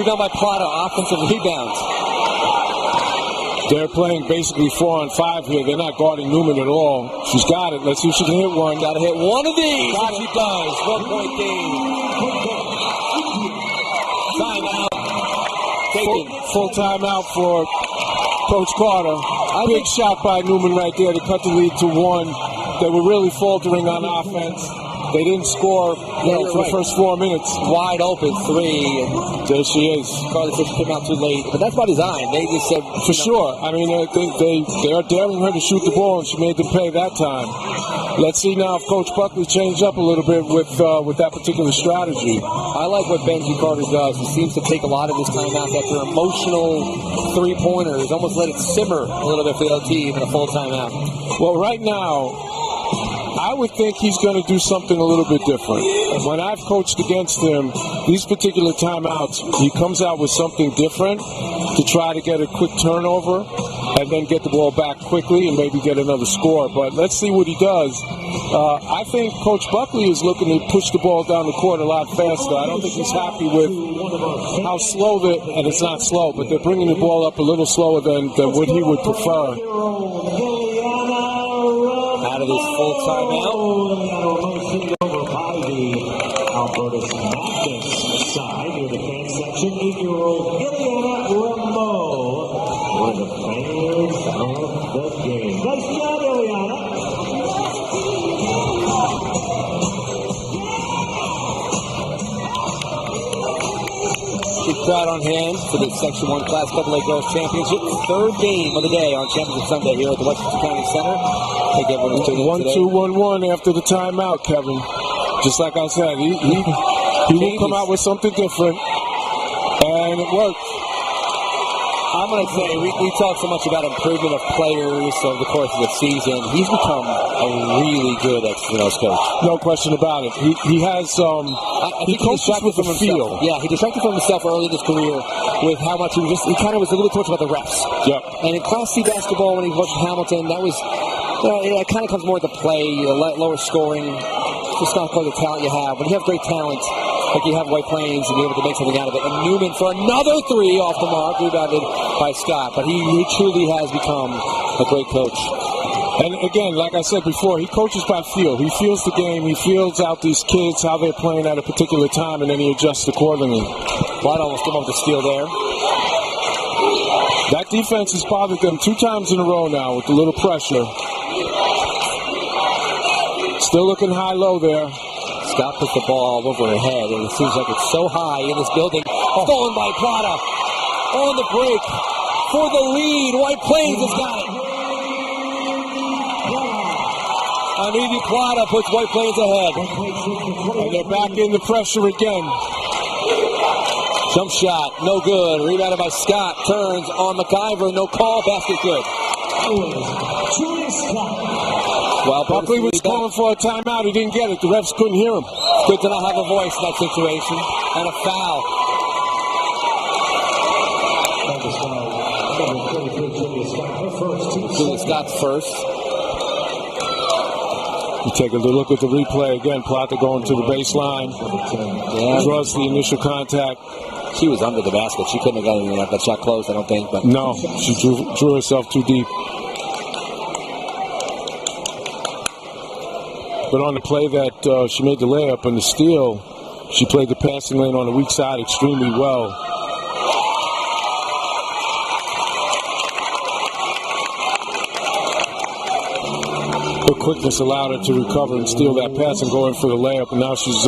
Rebound by Plata, offensive rebound. They're playing basically 4-on-5 here. They're not guarding Newman at all. She's got it. Let's see if she can hit one. Got to hit one of these. She does. 1 point game. Timeout. Full timeout for Coach Carter. Big shot by Newman right there to cut the lead to 1. They were really faltering on offense. They didn't score for the first 4 minutes. Wide open 3. And there she is. Carly Fisher came out too late. But that's by design. They just said... For sure. I mean, they are daring her to shoot the ball, and she made them pay that time. Let's see now if Coach Buckley changed up a little bit with that particular strategy. I like what Benji Carter does. He seems to take a lot of his timeouts after emotional 3-pointers. Almost let it simmer a little bit for the other team in a full timeout. Well, right now, I would think he's going to do something a little bit different. When I've coached against him, these particular timeouts, he comes out with something different to try to get a quick turnover and then get the ball back quickly and maybe get another score. But let's see what he does. I think Coach Buckley is looking to push the ball down the court a lot faster. I don't think he's happy with how slow and it's not slow, but they're bringing the ball up a little slower than what he would prefer. Out of this full timeout. Over by the Albertus Magnus side near the fan section. 8-year-old Ileana Rameau. One of the players of the game. Nice job, Ileana. Big crowd on hand for the Section 1 Class AA Girls Championship. 3rd game of the day on Championship Sunday here at the Westchester County Center. I think everyone's tuning in today. 1-2-1-1 after the timeout, Kevin. Just like I said, he will come out with something different, and it worked. I'm going to say, we talk so much about improvement of players over the course of the season. He's become a really good X-Finals coach. No question about it. He has, he coaches with the feel. Yeah, he distracted from himself early in his career with how much he kind of was a little too much about the refs. Yep. And in Class C basketball, when he was with Hamilton, that was, it kind of comes more to play, lower scoring, just not quite the talent you have. When you have great talent, like you have White Plains, and be able to make something out of it. And Newman for another 3 off the mark, rebounded by Scott. But he truly has become a great coach. And again, like I said before, he coaches by feel. He feels the game. He feels out these kids, how they're playing at a particular time, and then he adjusts accordingly. Blood almost came over the steal there. That defense has bothered them 2 times in a row now with a little pressure. Still looking high-low there. Scott puts the ball over her head, and it seems like it's so high in this building. Stolen by Plata. On the break for the lead. White Plains has got it. Amidi Plata puts White Plains ahead. And they're back in the pressure again. Jump shot, no good. Rebounded by Scott. Turns on McIver. No call. Basket good. Well, Buckley was calling for a timeout. He didn't get it. The refs couldn't hear him. Good to not have a voice in that situation. And a foul. Julia Scott's first. You take a look at the replay again. Plata going to the baseline. Yeah. Draws the initial contact. She was under the basket. She couldn't have gotten that shot closed, I don't think. But no, she drew herself too deep. But on the play that she made the layup and the steal, she played the passing lane on the weak side extremely well. Her quickness allowed her to recover and steal that pass and go in for the layup. And now she's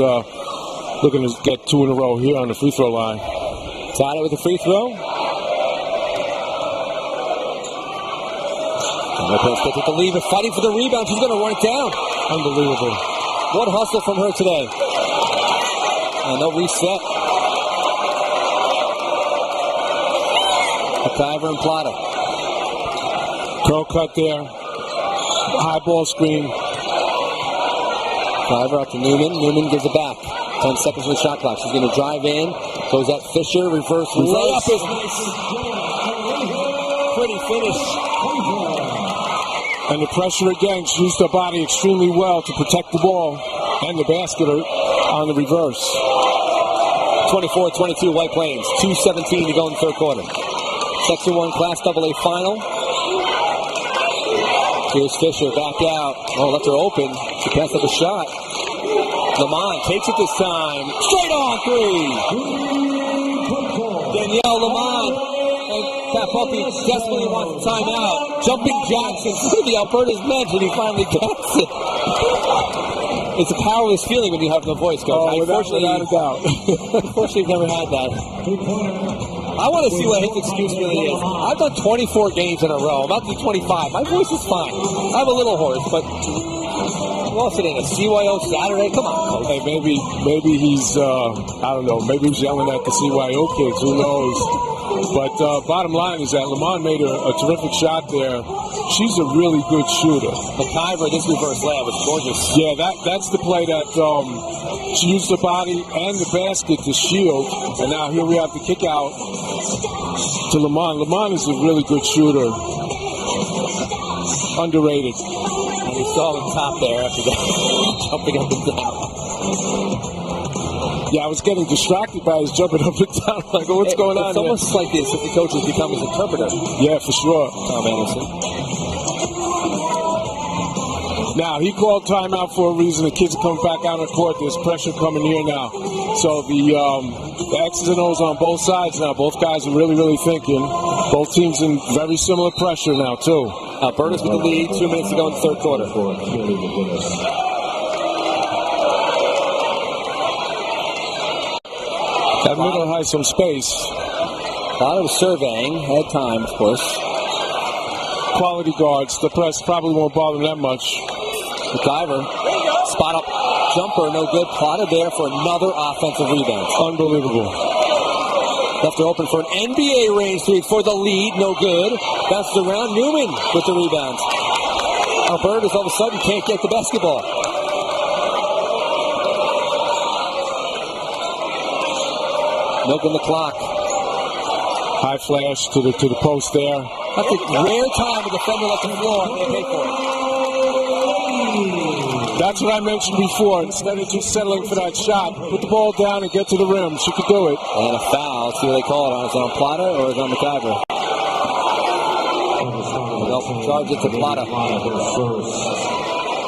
looking to get 2 in a row here on the free throw line. Tied it with the free throw. Lopez gets the lead, but fighting for the rebound. She's going to run it down. Unbelievable. What hustle from her today. And they'll reset. McIver and Plata. Curl cut there. High ball screen. McIver out to Newman. Newman gives it back. 10 seconds on the shot clock. She's going to drive in. Goes at Fisher. Reverse layup is nice. Pretty finish. And the pressure again. She used her body extremely well to protect the ball and the basket on the reverse. 24-22 White Plains. 2:17 to go in the third quarter. Section 1 Class AA final. Here's Fisher back out. Oh, left her open. She passed up a shot. Lamont takes it this time. Straight on three. Danielle Lamont. And Pat Puppy desperately wants a timeout. Jumping Jackson through the Albertus bench, and he finally gets it. It's a powerless feeling when you have no voice, Coach. Oh, without a doubt. Unfortunately, I've never had that. I want to see what his excuse really is. I've done 24 games in a row. I'm about to do 25. My voice is fine. I'm a little hoarse, but what's it in a CYO Saturday? Come on, Coach. Hey, maybe he's, I don't know, maybe he's yelling at the CYO kids. Who knows? But bottom line is that Lamont made a terrific shot there. She's a really good shooter. McIver, this reverse layup was gorgeous. Yeah, that's the play that she used her body and the basket to shield. And now here we have the kick out to Lamont. Lamont is a really good shooter. Underrated. And we saw him top there after that. Jumping up and down. Yeah, I was getting distracted by his jumping up and down. Like, what's going on here? It's almost like the assistant coach has become his interpreter. Yeah, for sure. Tom Anderson. Now, he called timeout for a reason. The kids are coming back out on the court. There's pressure coming here now. So the X's and O's on both sides now. Both guys are really, really thinking. Both teams in very similar pressure now, too. Albertus with the lead. 2 minutes to go in the third quarter. That middle has some space. Plata was surveying. Had time, of course. Quality guards. The press probably won't bother them that much. McIver. Spot up. Jumper, no good. Plata there for another offensive rebound. Unbelievable. Left her open for an NBA range three for the lead. No good. Bounces around. Newman with the rebound. Albertus all of a sudden can't get the basketball. Milking the clock. High flash to the post there. That's a rare time a defender left the floor and they pay for it. That's what I mentioned before. Instead of just settling for that shot, put the ball down and get to the rim. She could do it. And a foul. Let's see what they call it on. Is it on Plata or is it on McIver? They'll charge it to Plata.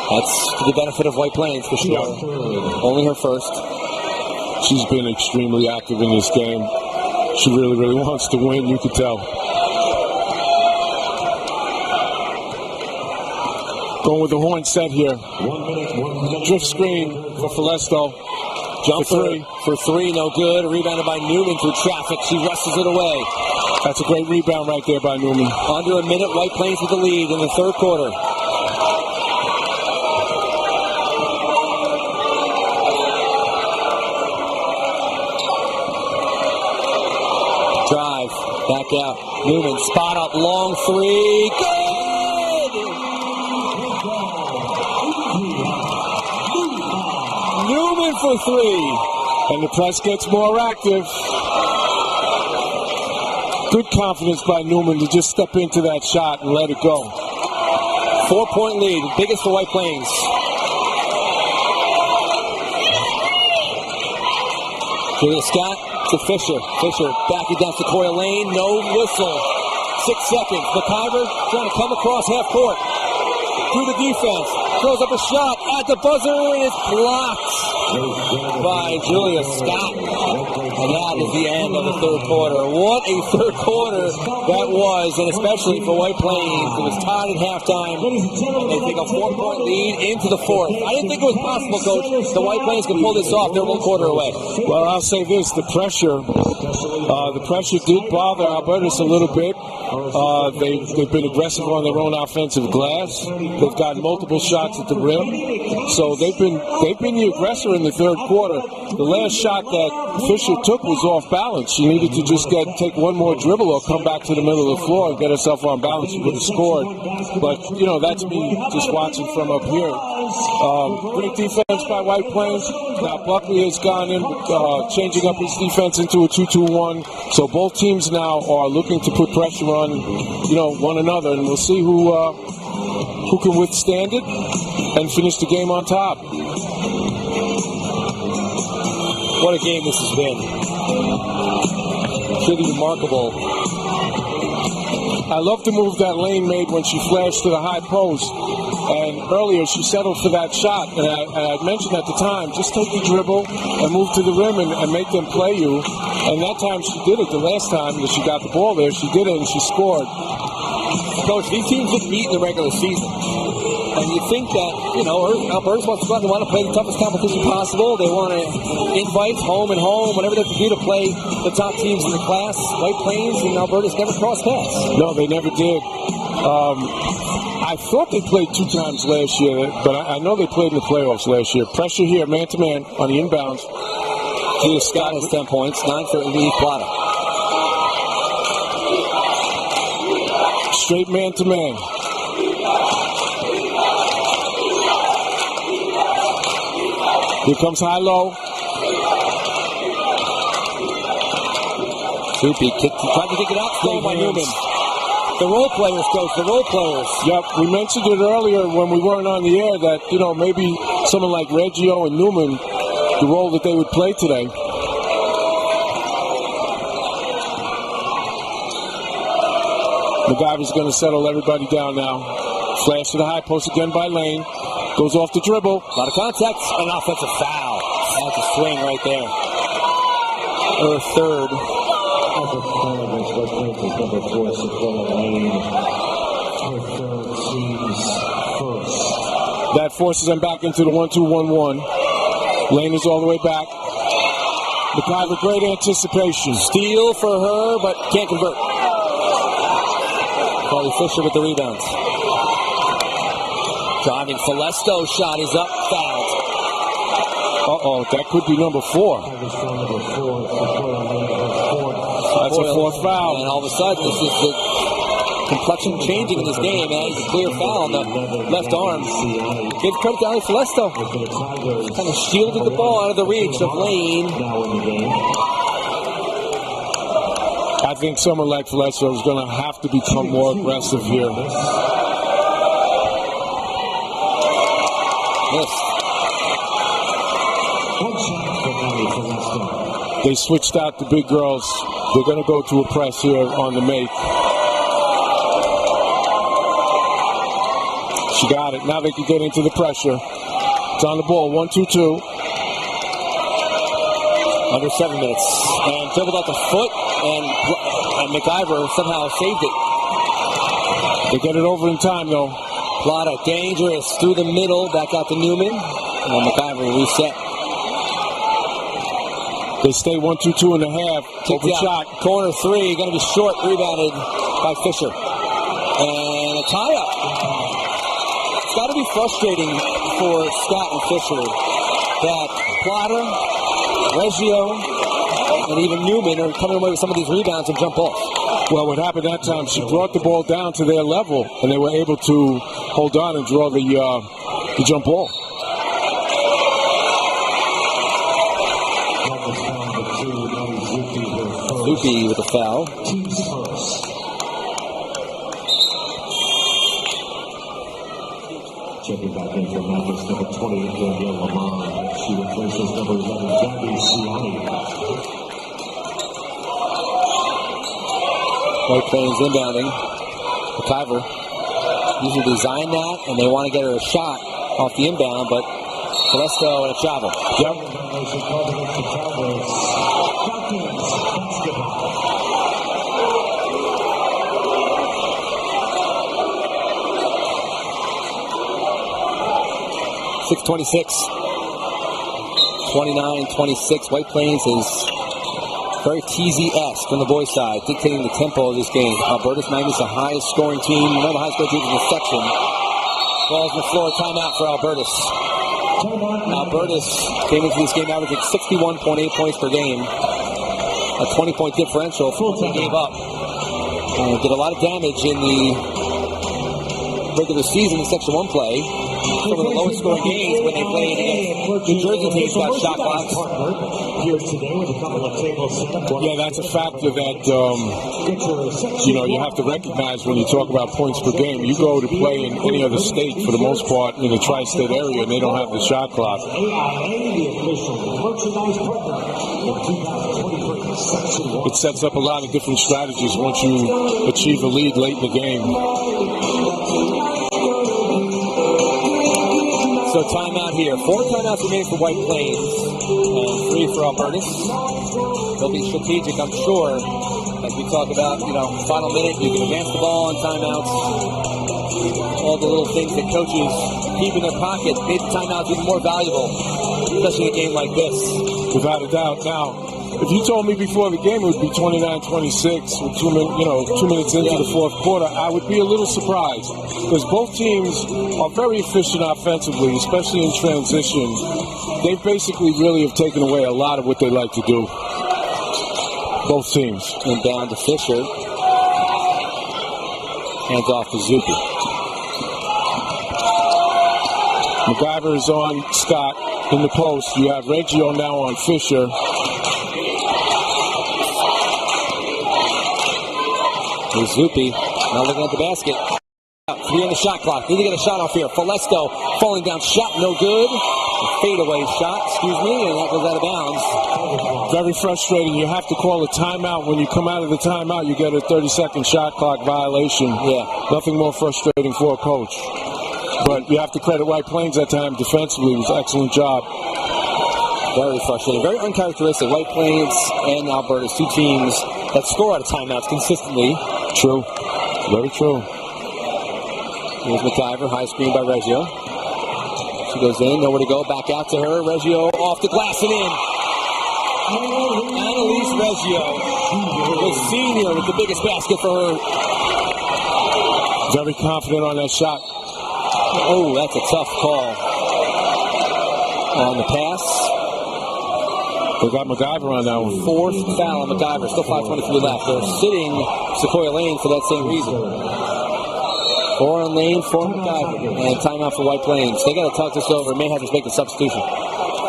That's to the benefit of White Plains for sure. Yeah. Only her first. She's been extremely active in this game. She really, really wants to win, you could tell. Going with the horn set here. 1 minute. Drift screen for Falesto. Jumper for three, no good. Rebounded by Newman through traffic. She wrestles it away. That's a great rebound right there by Newman. Under a minute, White Plains with the lead in the third quarter. Drive, back out. Newman, spot up, long three. Good! Newman for three. And the press gets more active. Good confidence by Newman to just step into that shot and let it go. 4-point lead, biggest for White Plains. Julia Scott to Fisher. Fisher backing down Sequoia Lane, no whistle. 6 seconds. McIver trying to come across half court. Through the defense. Throws up a shot at the buzzer and it's blocked by Julia Scott. And that is the end of the third quarter. What a third quarter that was, and especially for White Plains. It was tied at halftime. They take a 4-point lead into the fourth. I didn't think it was possible, Coach, the White Plains could pull this off. They're 1 quarter away. Well, I'll say this, the pressure did bother Albertus a little bit. They've been aggressive on their own offensive glass. They've gotten multiple shots at the rim. So they've been the aggressor in the third quarter. The last shot that Fisher took was off balance. She needed to just take one more dribble or come back to the middle of the floor and get herself on balance. She would have scored. But, that's me just watching from up here. Great defense by White Plains. Now Buckley has gone in, changing up his defense into a 2-2-1. So both teams now are looking to put pressure on, one another. And we'll see who can withstand it and finish the game on top. What a game this has been. Truly remarkable. I love the move that Lane made when she flashed to the high post. And earlier she settled for that shot. And I mentioned at the time, just take the dribble and move to the rim and make them play you. And that time she did it. The last time that she got the ball there, she did it and she scored. Coach, these teams didn't meet in the regular season. And you think that, Albertus wants to go out and want to play the toughest competition possible. They want to invite home and home, whatever they can do to play the top teams in the class. White Plains and Albertus never crossed paths. No, they never did. I thought they played 2 times last year, but I know they played in the playoffs last year. Pressure here, man-to-man on the inbounds. Julia Scott has 10 points, 9 for Lee Plata. Straight man-to-man. Here comes high-low. Soupy tried to kick it out. Stolen by Newman. The role players, Coach, the role players. Yep, we mentioned it earlier when we weren't on the air that, maybe someone like Reggio and Newman, the role that they would play today. McIver's going to settle everybody down now. Flash to the high post again by Lane. Goes off the dribble. A lot of contact. An offensive foul. That's a swing right there. Her third. That forces them back into the 1-2-1-1. Lane is all the way back. McIver, great anticipation. Steal for her, but can't convert. Carly Fisher with the rebounds. Driving Falesto, shot is up, fouled. Uh-oh, that could be number 4. That's a 4th foul. And all of a sudden, this is the complexion changing in this game, and it's a clear foul on the left arm. Give credit to Ali Falesto. Kind of shielded the ball out of the reach of Lane. I think someone like Falesto is going to have to become more aggressive here. Missed. They switched out the big girls. They're going to go to a press here on the make. She got it. Now they can get into the pressure. It's on the ball. 1-2-2. Under 7 minutes. And dribbled out the foot, and McIver somehow saved it. They get it over in time, though. Plata, dangerous through the middle, back out to Newman. And McIver reset. They stay 1-2-2 and a half. Open shot. Corner three, going to be short, rebounded by Fisher. And a tie-up. It's got to be frustrating for Scott and Fisher that Plotter, Reggio, and even Newman are coming away with some of these rebounds and jump balls. Well, what happened that time, she brought the ball down to their level, and they were able to hold on and draw the jump ball. Loopy with a foul. Checking back in for Mavericks, number 28, Danielle Lamont. She replaces number 11, Gabby Siani. White Plains inbounding. McIver usually designed that, and they want to get her a shot off the inbound, but Telesco and a travel. Yep. 6:26. 29-26. White Plains is very TZ-esque on the boys' side, dictating the tempo of this game. Albertus Magnus, the highest scoring team, one of the highest scoring teams in the section. Balls on the floor, timeout for Albertus. Albertus came into this game averaging 61.8 points per game, a 20-point differential from what they gave up. Did a lot of damage in the regular season in Section 1 play. Some of the lowest scoring games when they played against New Jersey teams got shot clocks. Here today with a couple of tables set up. Yeah, that's a factor that you have to recognize when you talk about points per game. You go to play in any other state for the most part in the tri-state area, and they don't have the shot clock. It sets up a lot of different strategies once you achieve a lead late in the game. So timeout here. 4 timeouts remain for White Plains and 3 for Albertus. They'll be strategic, I'm sure. As we talk about, final minute, you can advance the ball on timeouts. All the little things that coaches keep in their pocket made the timeouts even more valuable, especially in a game like this. Without a doubt. Now, if you told me before the game it would be 29-26 with 2 minutes into the fourth quarter, I would be a little surprised because both teams are very efficient offensively, especially in transition. They basically really have taken away a lot of what they like to do. Both teams. And down to Fisher. Hands off to Zupi. McIver is on Scott in the post. You have Reggio now on Fisher. Here's Zupi. Now looking at the basket. 3 on the shot clock. Need to get a shot off here. Falesco falling down. Shot no good. A fadeaway shot, and that goes out of bounds. Very frustrating. You have to call a timeout. When you come out of the timeout, you get a 30-second shot clock violation. Yeah. Nothing more frustrating for a coach. But you have to credit White Plains that time defensively. It was an excellent job. Very frustrating. Very uncharacteristic. White Plains and Albertus, 2 teams that score out of timeouts consistently. True. Very true. Here's McIver. High screen by Reggio. She goes in. Nowhere to go. Back out to her. Reggio off the glass and in. Annalise Reggio, the senior with the biggest basket for her. Very confident on that shot. Oh, that's a tough call. On the pass. They got McIver on that one. 4th foul on McIver. Still 5:23 left. They're sitting Sequoia Lane for that same reason. 4 on Lane, 4 on McIver. And timeout for White Plains. They got to talk this over. May have to make a substitution.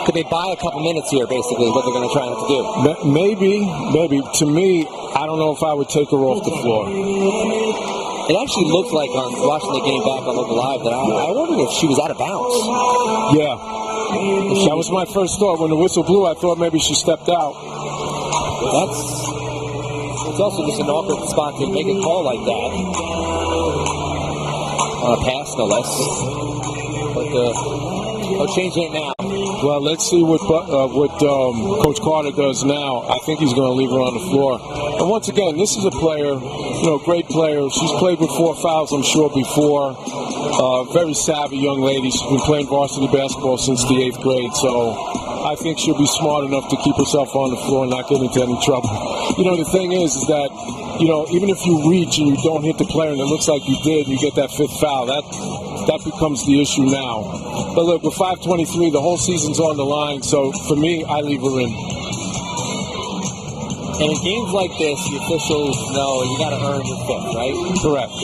Could they buy a couple minutes here, basically, what they're going to try not to do? Maybe. To me, I don't know if I would take her off the floor. It actually looked like on watching the game back on LocalLive that I wondered if she was out of bounds. Yeah. That was my first thought. When the whistle blew, I thought maybe she stepped out. It's also just an awkward spot to make a call like that. On a pass, no less. But they're changing it now. Well, let's see what Coach Carter does now. I think he's going to leave her on the floor. And once again, this is a player, great player. She's played with 4 fouls, I'm sure, before. Very savvy young lady. She's been playing varsity basketball since the 8th grade, so I think she'll be smart enough to keep herself on the floor and not get into any trouble. The thing is that, even if you reach and you don't hit the player and it looks like you did, and you get that 5th foul, that becomes the issue now. But look, with 5:23, the whole season's on the line, so for me, I leave her in. And in games like this, the officials know you got to earn your 5th, right? Correct.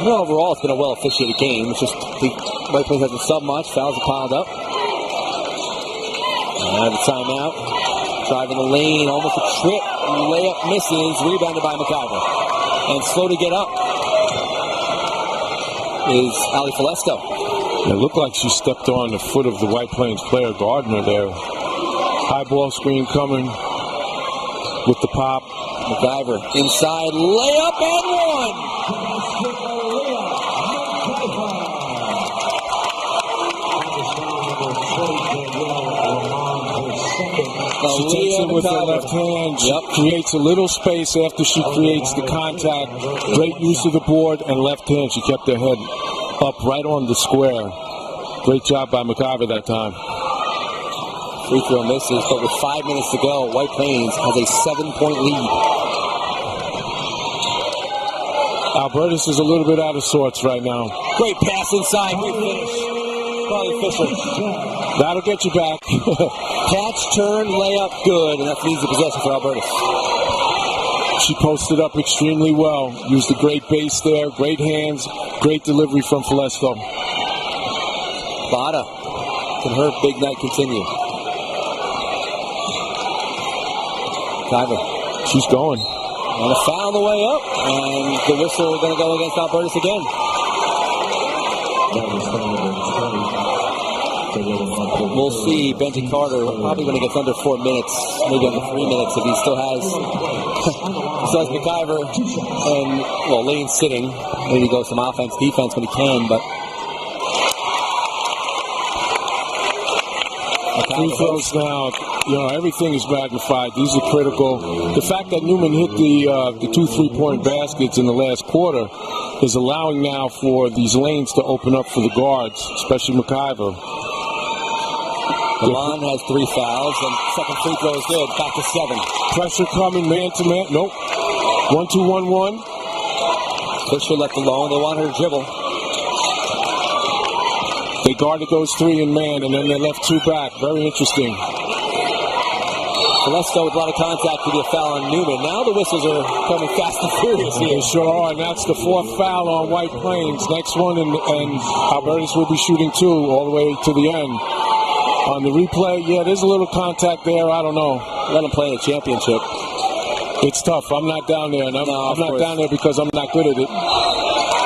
Overall, it's been a well-officiated game. It's just the White Plains hasn't subbed much. Fouls are piled up. And the timeout. Driving the lane, almost a trip. Layup misses. Rebounded by McIver. And slow to get up is Ali Falesto. It looked like she stepped on the foot of the White Plains player, Gardner, there. High ball screen coming with the pop. McIver inside, layup and one. She takes it with her left hand. She creates a little space after she creates the contact. Great use of the board and left hand. She kept her head up right on the square. Great job by McIver that time. Free throw misses, but with 5 minutes to go, White Plains has a 7-point lead. Albertus is a little bit out of sorts right now. Great pass inside, great finish. Probably Fisher. That'll get you back. Catch, turn, layup, good, and that's an easy possession for Albertus. She posted up extremely well. Used a great base there, great hands, great delivery from Falesto. Bada, can her big night continue? Kyver. She's going. And a foul on the way up, and the whistle going to go against Albertus again. We'll see Benji Carter probably when he gets under 4 minutes, maybe under 3 minutes, if he still has McIver and, Lane sitting. Maybe go some offense, defense when he can, but free throws now, everything is magnified. These are critical. The fact that Newman hit the 2 3-point baskets in the last quarter is allowing now for these lanes to open up for the guards, especially McIver. Milan has 3 fouls, and second free throw is good. Back to 7. Pressure coming, man to man. Nope. 1-2-1-1. Fisher left alone. They want her to dribble. They guarded those 3 in man, and then they left 2 back. Very interesting. Falesto with a lot of contact to be a foul on Newman. Now the whistles are coming fast and furious here. They sure are, and that's the 4th foul on White Plains. Next one, and Albertus will be shooting 2 all the way to the end. On the replay, there's a little contact there. I don't know. Let them play in a championship. It's tough. I'm not down there, and I'm not down there because I'm not good at it.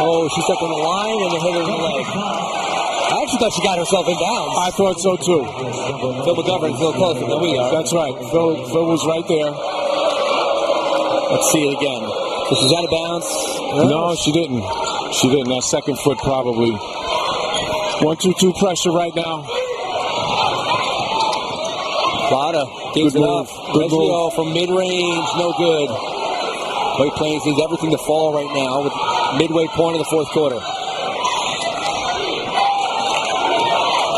Oh, she stepped on the line and it hit her in the leg. I actually thought she got herself in bounds. I thought so too. Phil McGovern's a little closer than we are. That's right. Phil was right there. Let's see it again. So she's out of bounds. No, she didn't. That second foot probably. 1-2-2 pressure right now. Plata gives it up. Reggio from mid-range, no good. White Plains needs everything to fall right now with midway point of the 4th quarter.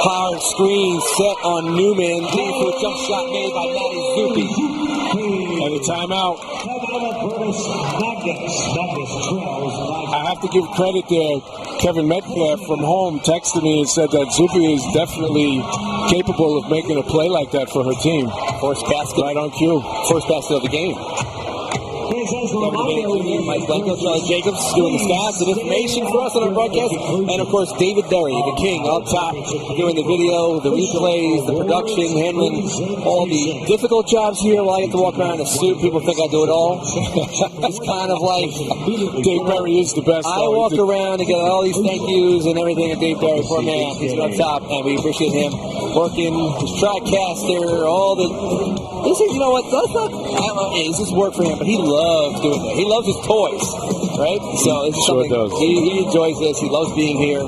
Hard screen set on Newman. Leading to a jump shot made by Maddie Zuppi. And a timeout. I have to give credit there. Kevin Metcalf from home texted me and said that Zuppi is definitely capable of making a play like that for her team. First basket. Right on cue. First basket of the game. Mike Blanco, Charlie Jacobs doing the stats and information for us on our broadcast. And, of course, David Berry, the king, up top, doing the video, the replays, the production, handling all the difficult jobs here while I get to walk around in a suit. People think I do it all. It's kind of like... Dave Berry is the best. I walk around and get all these thank yous and everything at Dave Berry for man. He's on top, and we appreciate him working, his TriCaster, all the... This is, you know what, that's not... It's just work for him, but he loves doing that. He loves his toys. right? So it's Sure something does. he enjoys this. He loves being here.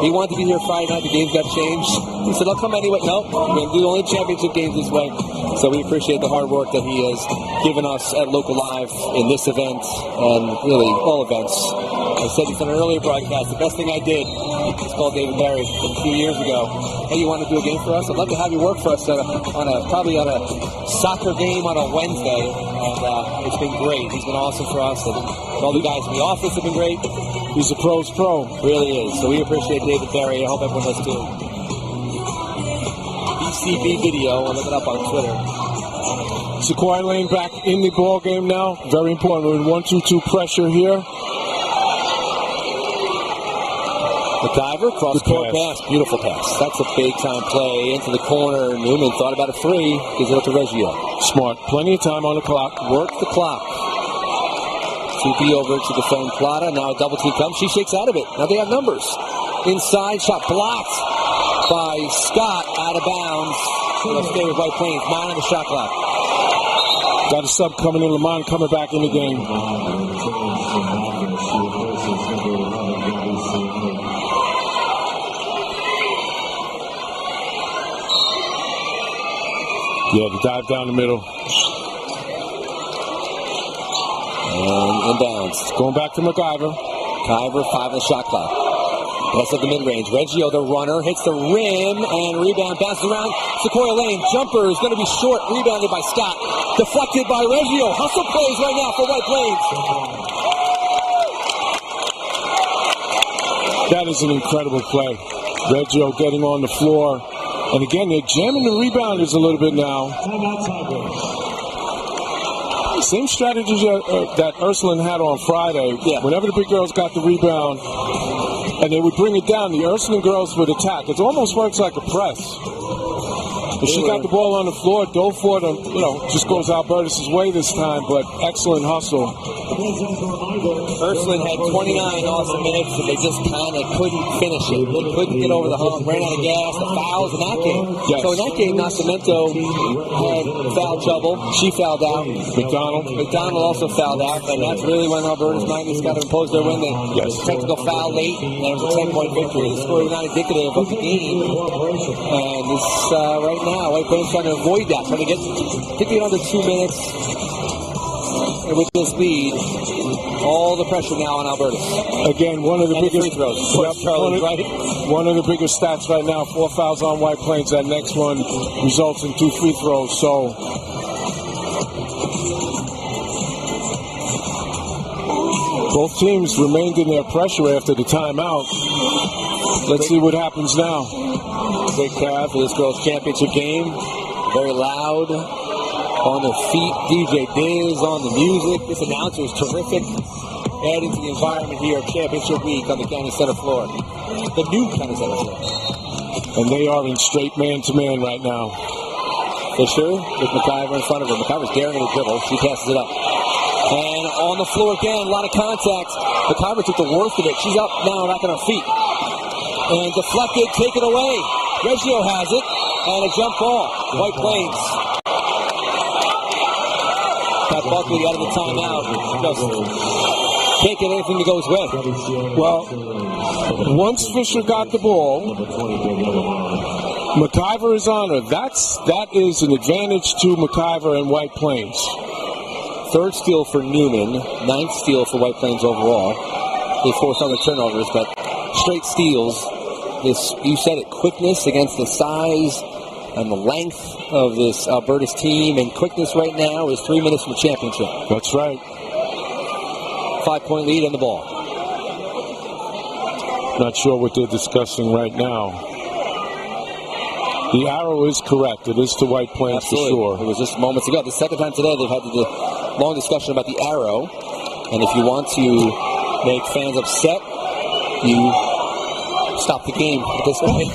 He wanted to be here Friday night. The games got changed. He said, I'll come anyway. Nope, we're going to do only championship games this way. So we appreciate the hard work that he has given us at LocalLive in this event and really all events. I said this on an earlier broadcast. The best thing I did was call David Barry a few years ago. Hey, you want to do a game for us? I'd love to have you work for us probably on a soccer game on a Wednesday. And it's been great. He's been awesome for us. And all the guys in the office have been great. He's a pro's pro. Really is. So we appreciate David Barry. I hope everyone does too. BCB video. I'll look it up on Twitter. Sequoia Lane back in the ball game now. Very important. We're in 1-2-2 pressure here. McIver, cross-court pass. Beautiful pass. That's a big-time play into the corner. Newman thought about a three. Gives it up to Reggio. Smart. Plenty of time on the clock. Work the clock. 2B over to defend Plata. Now a double team comes. She shakes out of it. Now they have numbers. Inside shot blocked by Scott. Out of bounds. Let's stay with White Plains. 9 on the shot clock. Got a sub coming in. Lamont coming back in the game. Yeah, the dive down the middle. And inbounds. Going back to McIver. McIver, 5 on the shot clock. Pass at the mid-range. Reggio, the runner, hits the rim and rebound. Bounces around. Sequoia Lane. Jumper is going to be short. Rebounded by Scott. Deflected by Reggio. Hustle plays right now for White Plains. That is an incredible play. Reggio getting on the floor. And again, they're jamming the rebounders a little bit now. Same strategy that Ursuline had on Friday. Yeah. Whenever the big girls got the rebound and they would bring it down, the Ursuline girls would attack. It almost works like a press. But she got the ball on the floor, dove for it, just goes Albertus' way this time, but excellent hustle. Ursuline had 29 awesome minutes, and they just kind of couldn't finish it. They couldn't get over the hump, ran out of gas, the fouls in that game. Yes. So in that game, Nascimento had foul trouble. She fouled out. McDonald also fouled out, and that's really when Albertus Magnus got to impose their win. Yes. Technical foul late, and there was a 10-point victory. The score was not indicative of the game. And this right now, White Plains trying to avoid that, trying to get under 2 minutes. And with this lead, all the pressure now on Albertus. Again, one of the biggest free throws. One of the biggest stats right now, 4 fouls on White Plains. That next one results in 2 free throws. So both teams remained in their pressure after the timeout. Let's see what happens now. Great crowd for this girls' championship game. Very loud. On their feet. DJ Diz on the music. This announcer is terrific. Adding to the environment here at Championship Week on the County Center floor. The new County Center floor. And they are in straight man-to-man right now. Fisher with McIver in front of her. McIver's daring to dribble. She passes it up. And on the floor again, a lot of contact. McIver took the worst of it. She's up now back on her feet. And deflected, taken away. Reggio has it. And a jump ball. White Plains. Pat Buckley out of the timeout. Just can't get anything that goes with. Well, once Fisher got the ball, McIver is on her. That is an advantage to McIver and White Plains. 3rd steal for Newman, 9th steal for White Plains overall. They forced other turnovers, but straight steals. This, you said it, quickness against the size and the length of this Albertus team, and quickness right now is 3 minutes from the championship. That's right. 5-point lead on the ball. Not sure what they're discussing right now. The arrow is correct. It is to White Plains for sure. It was just moments ago. The second time today they've had the long discussion about the arrow. And if you want to make fans upset, you stop the game at this point.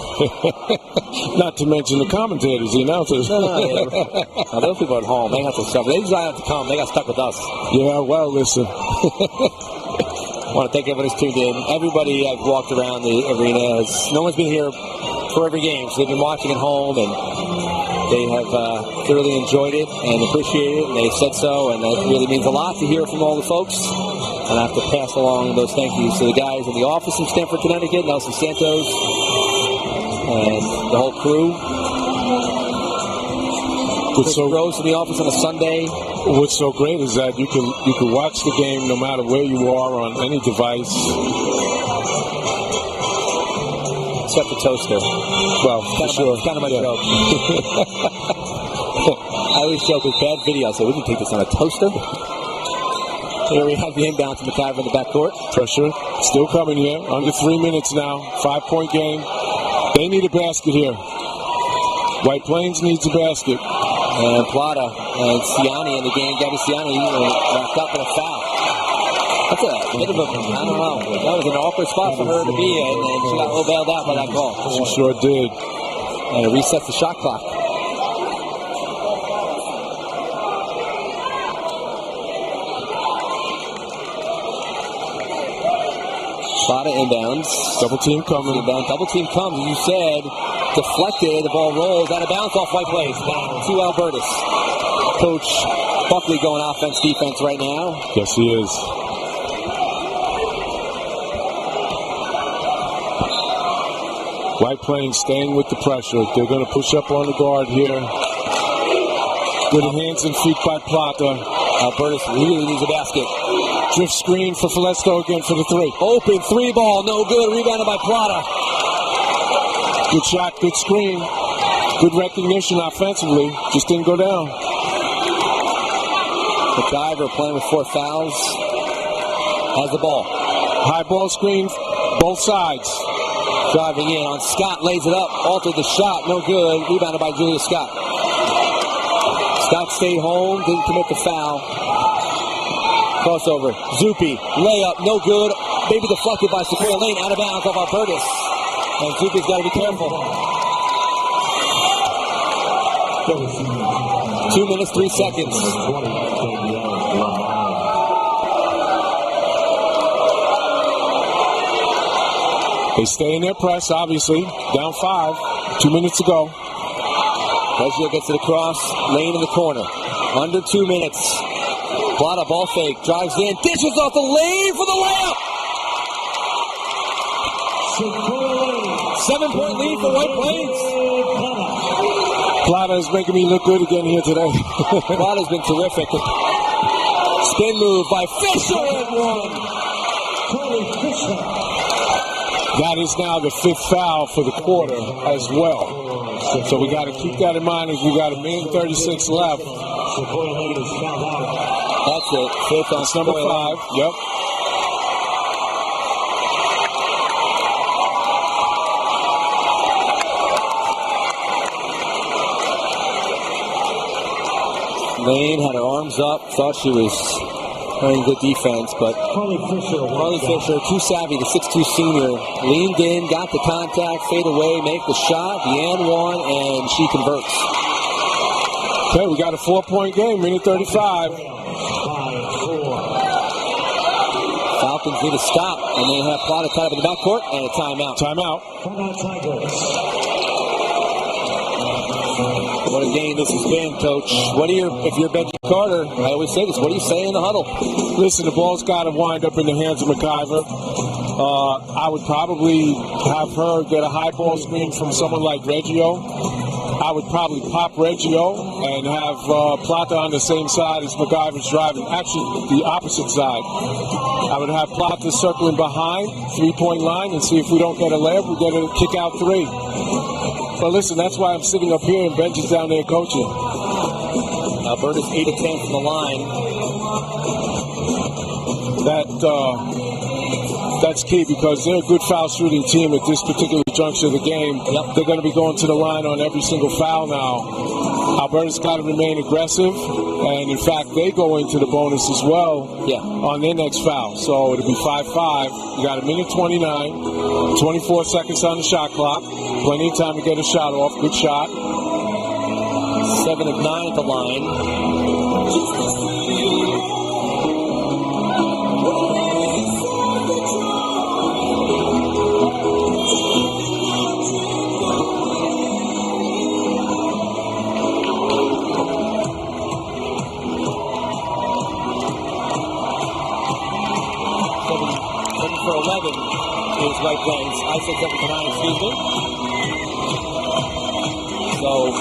Not to mention the commentators, the announcers. Now, those people at home, they have to suffer. They decided to come. They got stuck with us. Yeah, well, listen. I want to thank everybody who's tuned in. Everybody I've walked around the arena no one's been here for every game, so they've been watching at home, and they have thoroughly enjoyed it and appreciated it, and they said so, and that really means a lot to hear from all the folks. And I have to pass along those thank yous to the guys in the office in Stamford, Connecticut, Nelson Santos, and the whole crew. Chris Rose in the office on a Sunday. What's so great is that you can watch the game no matter where you are on any device. Except the toaster. Well, It's kind of my joke. I always joke with bad video. I say, we can take this on a toaster. Here we have the inbound to McIver in the backcourt. Pressure still coming here. Under 3 minutes now. 5-point game. They need a basket here. White Plains needs a basket. And Plata and Ciani in the game. Gabby Ciani wrapped up in a foul. That's a bit of a, I don't know. That was an awkward spot for her to be in, and she got a little bailed out by that call. She sure did. And it resets the shot clock. Plata inbounds. Double team coming. Inbound. Double team comes, as you said. Deflected. The ball rolls out of bounds off White Plains. Back to Albertus. Coach Buckley going offense, defense right now. Yes, he is. White Plains staying with the pressure. They're going to push up on the guard here. Good hands and feet by Plata. Albertus really needs a basket. Drift screen for Falesto again for the three. Open three ball, no good. Rebounded by Plata. Good shot, good screen. Good recognition offensively. Just didn't go down. McIver playing with 4 fouls. Has the ball. High ball screen, both sides. Driving in on Scott, lays it up. Altered the shot, no good. Rebounded by Julia Scott. Scott stayed home, didn't commit the foul. Crossover. Zupi, layup, no good. Maybe deflected by Sequoia Lane, out of bounds off Albertus. And Zupi's got to be careful. 2 minutes, 3 seconds. They stay in their press, obviously. Down 5. 2 minutes to go. Reggio gets it across. Lane in the corner. Under 2 minutes. Plata ball fake. Drives in. Dishes off the lane for the layup. 7-point lead for White Plains. Plata is making me look good again here today. Plata's been terrific. Spin move by Fisher and one. That is now the 5th foul for the quarter as well. So we got to keep that in mind as we got 1:36 left. That's it. 5th on number 5. Yep. Lane had her arms up, thought she was playing good defense, but Carly Fisher, too savvy, the 6'2 senior, leaned in, got the contact, fade away, make the shot, the and one, and she converts. Okay, we got a 4-point game, 1:35. Falcons need to stop, and they have Plata tied up in the backcourt, and a timeout. Timeout. What a game this has been, Coach. If you're Benji Carter, I always say this, what do you say in the huddle? Listen, the ball's got to wind up in the hands of McIver. I would probably have her get a high ball screen from someone like Reggio. I would probably pop Reggio and have Plata on the same side as McIver's driving. Actually, the opposite side. I would have Plata circling behind 3-point line and see if we don't get a layup, we get a kick out 3. But listen, that's why I'm sitting up here and Bench is down there coaching. Albertus 8 of 10 from the line. That's key because they're a good foul shooting team at this particular juncture of the game. Yep. They're going to be going to the line on every single foul now. Albertus got to remain aggressive, and in fact, they go into the bonus as well on their next foul. So it'll be 5-5. You got 1:29, 24 seconds on the shot clock. Plenty of time to get a shot off. Good shot. 7 of 9 at the line. is White Plains. I-679, excuse me. So,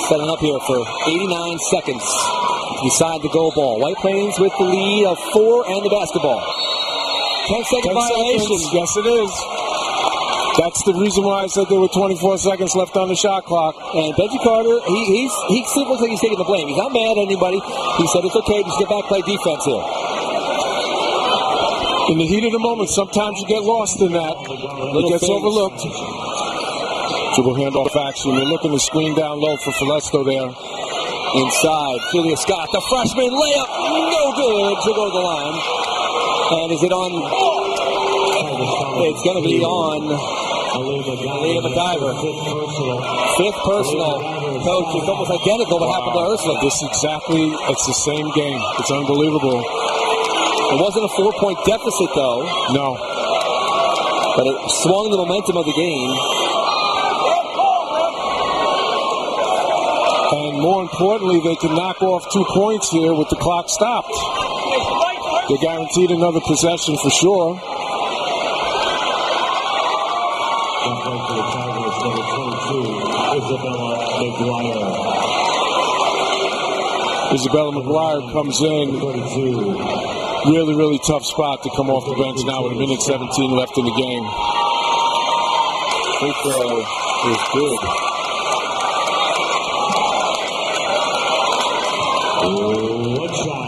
setting up here for 89 seconds to decide the goal ball. White Plains with the lead of 4 and the basketball. 10-second violation. Yes, it is. That's the reason why I said there were 24 seconds left on the shot clock. And Benji Carter, he still looks like he's taking the blame. He's not mad at anybody. He said it's okay, just get back, play defense here. In the heat of the moment, sometimes you get lost in that. It gets overlooked. Dribble handoff action. They're looking to screen down low for Falesto there. Inside, Julia Scott, the freshman layup, no good. She'll go to the line. And is it on? It's going to be on Aliyah McIver. Fifth personal. Coach, it's almost identical what happened to Ursula. It's the same game. It's unbelievable. It wasn't a 4-point deficit, though. No. But it swung the momentum of the game. And more importantly, they can knock off 2 points here with the clock stopped. They're guaranteed another possession for sure. Isabella McGuire comes in. Really, really tough spot to come off the bench now with 1:17 left in the game. Free throw is good. One shot.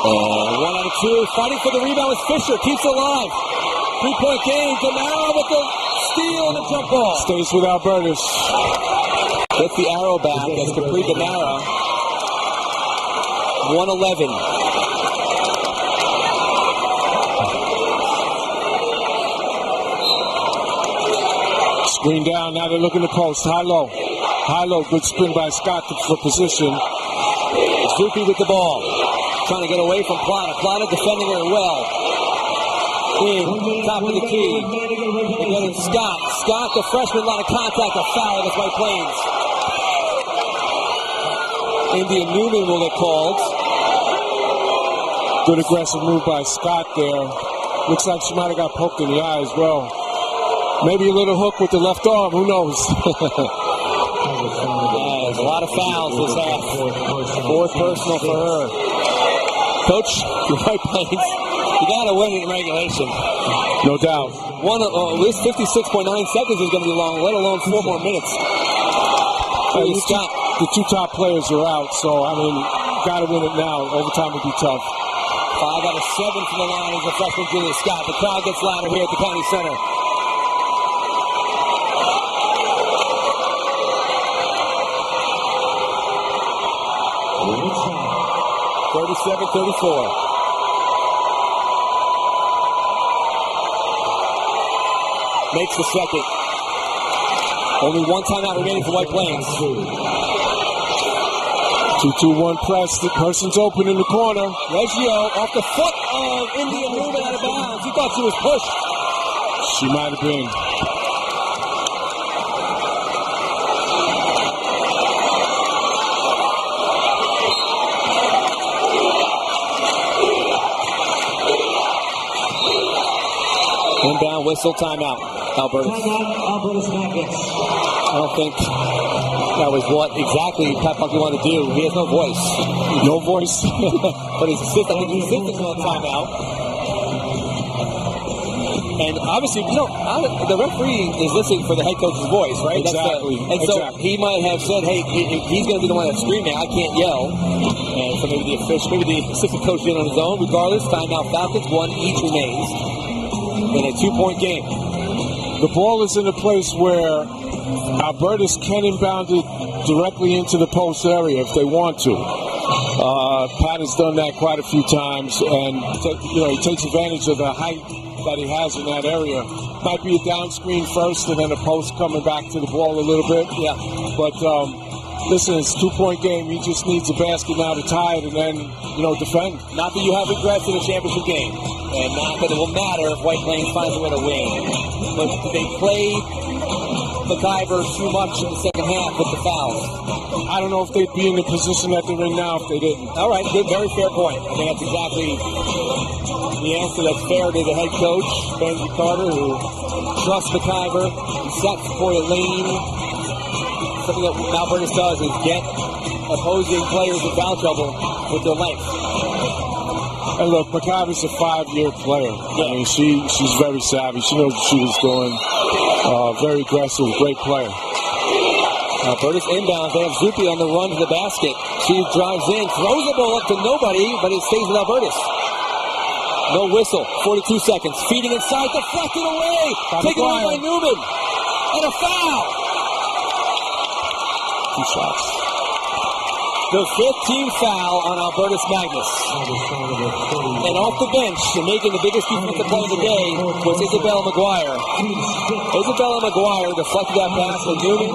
And 1 out of 2. Fighting for the rebound is Fisher. Keeps it alive. 3-point game. Damara with the steal and the jump ball. Stays with Albertus. Gets the arrow back as Capri Damara. 111. Screen down. Now they're looking to post. High-low. High-low. Good spin by Scott for position. Zupi with the ball. Trying to get away from Plata. Plata defending her well. In, top of the key. Again, it's Scott. Scott, the freshman, a lot of contact, a foul against White Plains. Indian Newman will get called. Good aggressive move by Scott there. Looks like she might have got poked in the eye as well. Maybe a little hook with the left arm. Who knows? There's a lot of fouls this half. 4th personal for her. Coach, White Plains, you got to win it in regulation. No doubt. At least 56.9 seconds is going to be long, let alone 4 more minutes. The 2 top players are out, so, I mean, got to win it now. Overtime would be tough. 5 out of 7 from the line is the freshman Julia Scott. The crowd gets louder here at the County Center. One shot. 37-34. Makes the second. Only 1 timeout remaining for White Plains. 2-2-1 press. The person's open in the corner. Reggio off the foot of Indian Newman out of bounds. He thought she was pushed. She might have been. Inbound whistle, timeout. Albertus. Albertus Magnus. I don't think that was what exactly Pat Buckley wanted to do. He has no voice. No voice. But his assistant, I think his assistant's on timeout. And obviously, the referee is listening for the head coach's voice, right? Exactly. So he might have said, hey, he's going to be the one that's screaming. I can't yell. And so maybe the assistant coach did on his own. Regardless, timeout Falcons, 1 each remains in a 2-point game. The ball is in a place where Albertus can inbound it directly into the post area if they want to. Pat has done that quite a few times, and he takes advantage of the height that he has in that area. Might be a down screen first, and then a post coming back to the ball a little bit. Yeah. But listen, it's a 2-point game. He just needs a basket now to tie it, and then defend. Not that you have regrets in a championship game, and not that it will matter if White Plains finds a way to win. But they play McIver too much in the second half with the fouls? I don't know if they'd be in the position that they're in now if they didn't. All right, good, very fair point. I think that's exactly the answer that's fair to the head coach, Benji Carter, who trusts McIver, who sets for a lane. Something that Albertus does is get opposing players in foul trouble with their length. And look, McIver's a 5-year player. Yeah. I mean, she's very savvy. She knows what she was doing. Very aggressive, great player. Albertus inbounds. They have Zupi on the run to the basket. She drives in, throws the ball up to nobody, but it stays with Albertus. No whistle. 42 seconds. Feeding inside, deflected away. Taken away by Newman. And a foul. 2 shots. The 15th foul on Albertus Magnus. And off the bench, and making the biggest defensive play of the day, was Isabella McGuire. Isabella McGuire deflected that pass to Newman.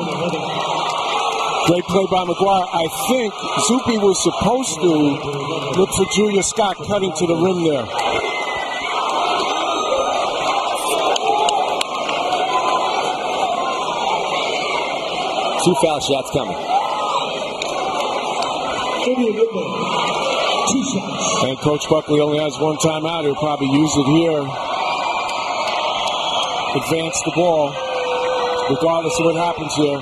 Great play by McGuire. I think Zupi was supposed to look for Julia Scott cutting to the rim there. Two foul shots coming. And Coach Buckley only has one timeout. He'll probably use it here. Advance the ball, regardless of what happens here.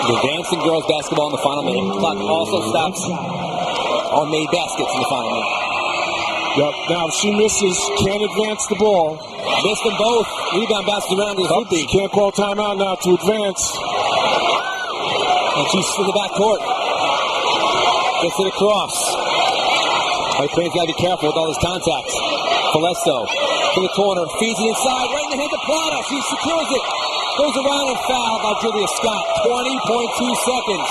The advancing girls basketball in the final minute. Clock also stops on made baskets in the final minute. Yep. Now, if she misses, can't advance the ball. Missed them both. Rebound bounces around to Zupi. Can't call timeout now to advance. And she's in the back court. Gets it across. White Crane's got to be careful with all his contacts. Falesto to the corner. Feeds it inside. Right in the hand of Plata. She secures it. Goes around and fouled by Julia Scott. 20.2 seconds.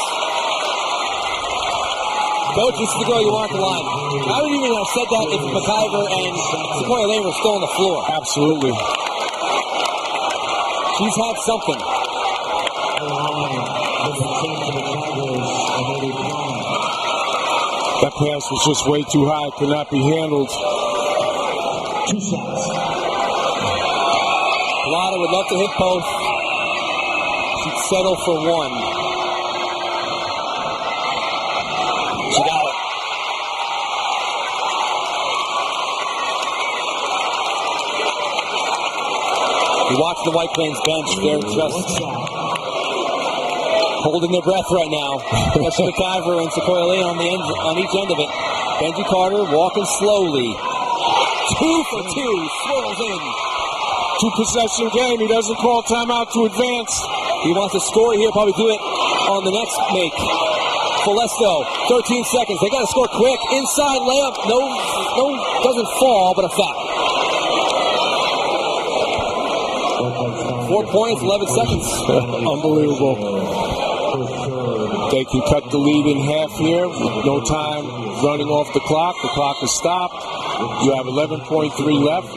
Coach, this is the girl you want the line. I would even have said that if McIver and Sequoia Lane were still on the floor. Absolutely. She's had something. That pass was just way too high. Could not be handled. 2 shots. Plata would love to hit both. She'd settle for one. She got it. You watch the White Plains bench. They're just holding their breath right now. That's McIver and Sequoia Lane on each end of it. Benji Carter walking slowly. 2 for 2. Swirls in. 2-possession game. He doesn't call timeout to advance. He wants to score here. Probably do it on the next make. Falesto, 13 seconds. They got to score quick. Inside layup. No, doesn't fall, but a foul. 4 points, 11 seconds. Unbelievable. They can cut the lead in half here. No time running off the clock. The clock is stopped. You have 11.3 left.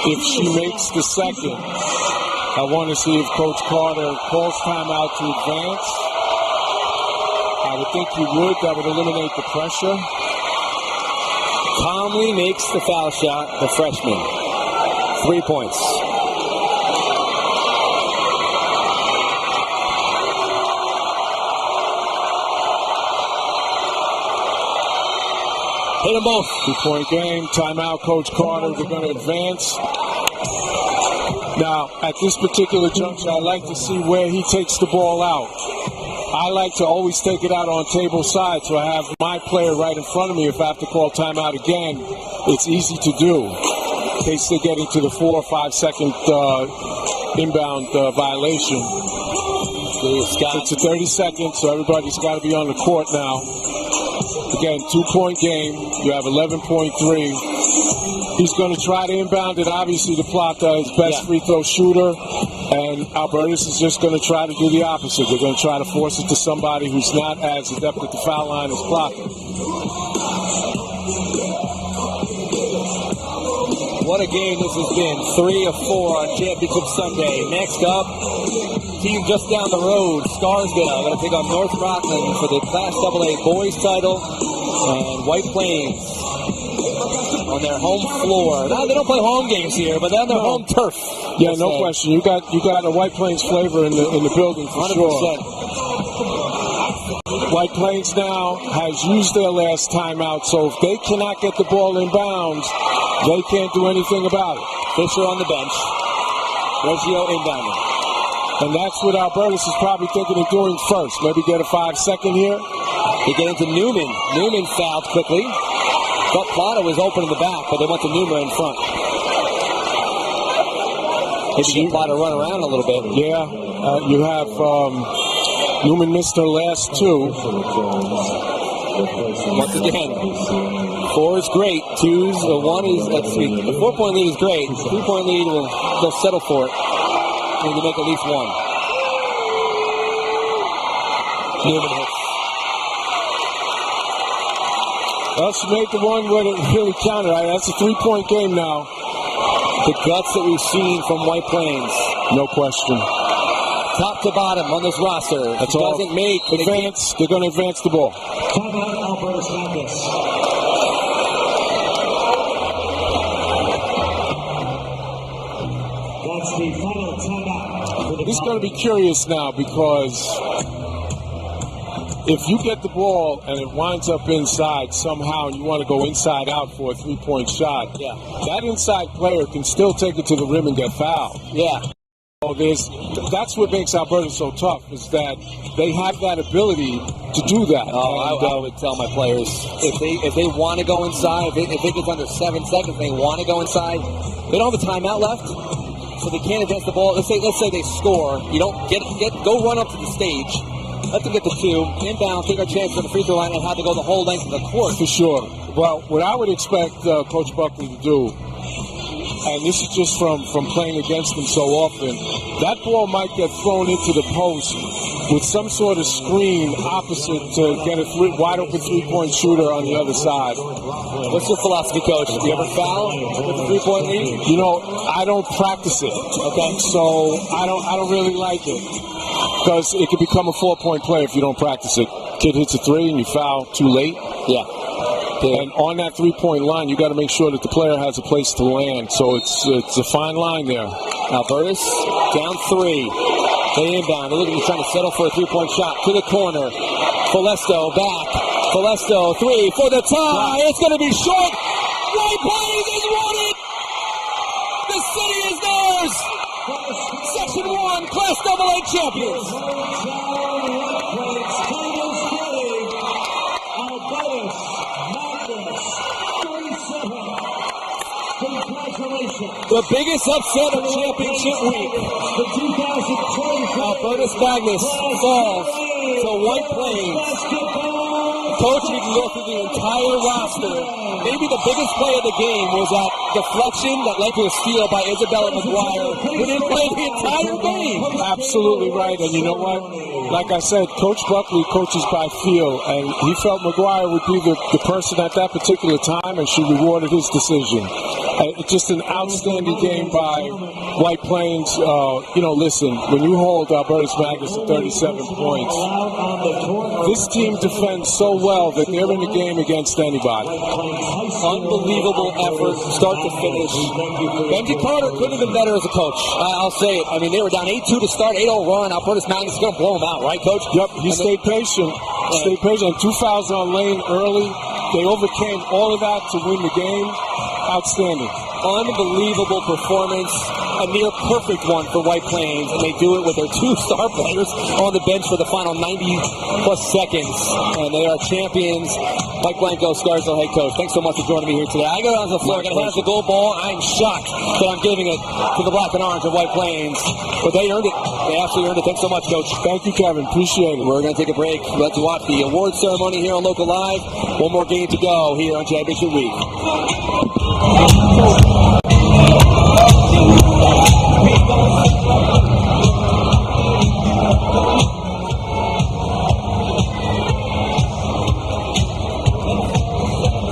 If she makes the second, I want to see if Coach Carter calls timeout to advance. I would think he would. That would eliminate the pressure. Calmly makes the foul shot, the freshman. 3 points. Hit them both. 2-point game. Timeout, Coach Carter. They're going to advance. Now, at this particular juncture, I like to see where he takes the ball out. I like to always take it out on table side, so I have my player right in front of me. If I have to call timeout again, it's easy to do. In case they're getting to the 4 or 5 second inbound violation. It's a 30 seconds, so everybody's got to be on the court now. Again, 2-point game. You have 11.3. He's going to try to inbound it. Obviously, the Plata is best free throw shooter, and Albertus is just going to try to do the opposite. They're going to try to force it to somebody who's not as adept at the foul line as Plata. what a game this has been. 3 of 4 on Championship Sunday. Next up, team just down the road, Scarsdale, going to take on North Rockland for the Class AA boys title, and White Plains on their home floor. Now, they don't play home games here, but they're on their home turf. Yeah, no question. You got a White Plains flavor in the building for 100%. sure. White Plains now has used their last timeout, so if they cannot get the ball in bounds, they can't do anything about it. Fisher on the bench. Reggio inbounding. And that's what Albertus is probably thinking of doing first. Maybe get a 5-second here. They get into Newman. Newman fouled quickly. Thought Plata was open in the back, but they went to Newman in front. Maybe get Plata run around a little bit. Yeah, you have Newman missed her last 2. Once again, 4 is great. 1 is, let's see, the 4-point lead is great. 3-point lead, they'll settle for it. Need to make at least 1. Newman hits. Well, she made the one where it really counted. That's a 3-point game now. The guts that we've seen from White Plains. No question. Top to bottom on this roster. That's all. Doesn't make advance. They're going to advance the ball. Timeout, Albertus Magnus. That's the final timeout. This is going to be curious now because if you get the ball and it winds up inside somehow and you want to go inside out for a 3-point shot, that inside player can still take it to the rim and get fouled. Yeah. So that's what makes Alberta so tough, is that they have that ability to do that. I would tell my players, if they want to go inside, if it gets under 7 seconds, they want to go inside, they don't have a timeout left, so they can't advance the ball. Let's say they score. You don't go run up to the stage. Let them get the 2, inbound, take our chances on the free throw line, and have to go the whole length of the court. For sure. Well, what I would expect Coach Buckley to do, and this is just from playing against them so often, that ball might get thrown into the post with some sort of screen opposite to get a wide open 3-point shooter on the other side. What's your philosophy, Coach? Do you ever foul with a 3-point lead? You know, I don't practice it. Okay. So I don't really like it. Because it could become a 4-point play if you don't practice it. Kid hits a 3 and you foul too late. Yeah. And on that 3-point line, you got to make sure that the player has a place to land. So it's a fine line there. Albertus down 3. They inbound. They're looking, trying to settle for a 3-point shot to the corner. Folesto back. Folesto 3 for the tie. It's going to be short. White Plains has won it. The city is theirs. Section 1 Class AA champions. The biggest upset of championship week. Albertus Magnus falls to White Plains. Coach, we can go through the entire roster. Maybe the biggest play of the game was that deflection that led to a steal by Isabella McGuire, who didn't play the entire game. Absolutely right. And you know what? Like I said, Coach Buckley coaches by feel, and he felt McGuire would be the person at that particular time, and she rewarded his decision. Just an outstanding game by White Plains. Listen, when you hold Albertus Magnus at 37 points, this team defends so well that they're in the game against anybody. Unbelievable effort, start to finish. Benji Carter couldn't have been better as a coach. I'll say it. I mean, they were down 8-2 to start, 8-0 run. Albertus Magnus is going to blow them out, right, Coach? Yep, he stayed patient. Stayed patient. 2 fouls on Lane early. They overcame all of that to win the game. Outstanding. Unbelievable performance. A near perfect one for White Plains, and they do it with their 2 star players on the bench for the final 90-plus seconds. And they are champions. Mike Blanco, Scarsdale head coach. Thanks so much for joining me here today. I go down to the floor, going to have the gold ball. I'm shocked that I'm giving it to the black and orange of White Plains. But they earned it. They absolutely earned it. Thanks so much, Coach. Thank you, Kevin. Appreciate it. We're going to take a break. Let's watch the award ceremony here on Local Live. One more game to go here on Championship Week.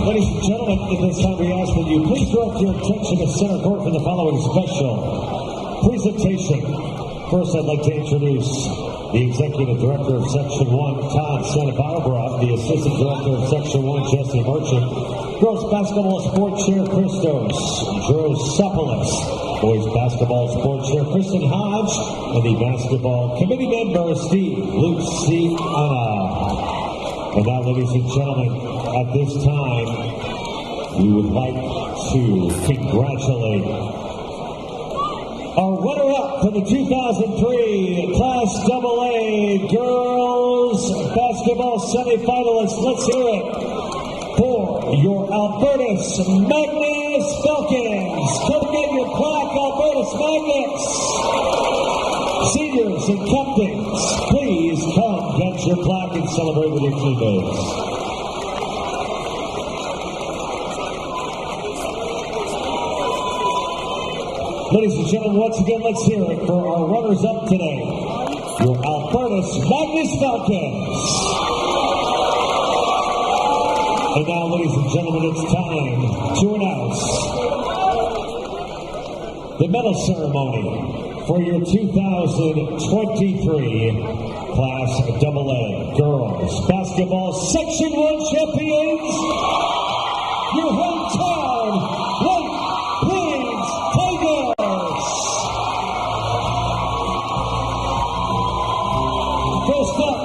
Ladies and gentlemen, at this time we ask that you please direct your attention to center special presentation. First, I'd like to introduce the Executive Director of Section 1, Todd Santa Barbara, the Assistant Director of Section 1, Jesse Merchant, Girls Basketball Sport Chair Christos Drosopolis, Boys Basketball Sport Chair Kristen Hodge, and the Basketball Committee Member Steve Luciana. And now, ladies and gentlemen, at this time, we would like to congratulate our runner-up for the 2003 Class AA Girls Basketball Semifinalists. Let's hear it for your Albertus Magnus-Falcons. Come get your plaque, Albertus Magnus. Seniors and captains, please come get your plaque and celebrate with your teammates. Ladies and gentlemen, once again, let's hear it for our runners-up today, your Albertus Magnus-Falcons. And now, ladies and gentlemen, it's time to announce the medal ceremony for your 2023 Class AA Girls Basketball Section 1 champions, your hometown White Plains Tigers. First up,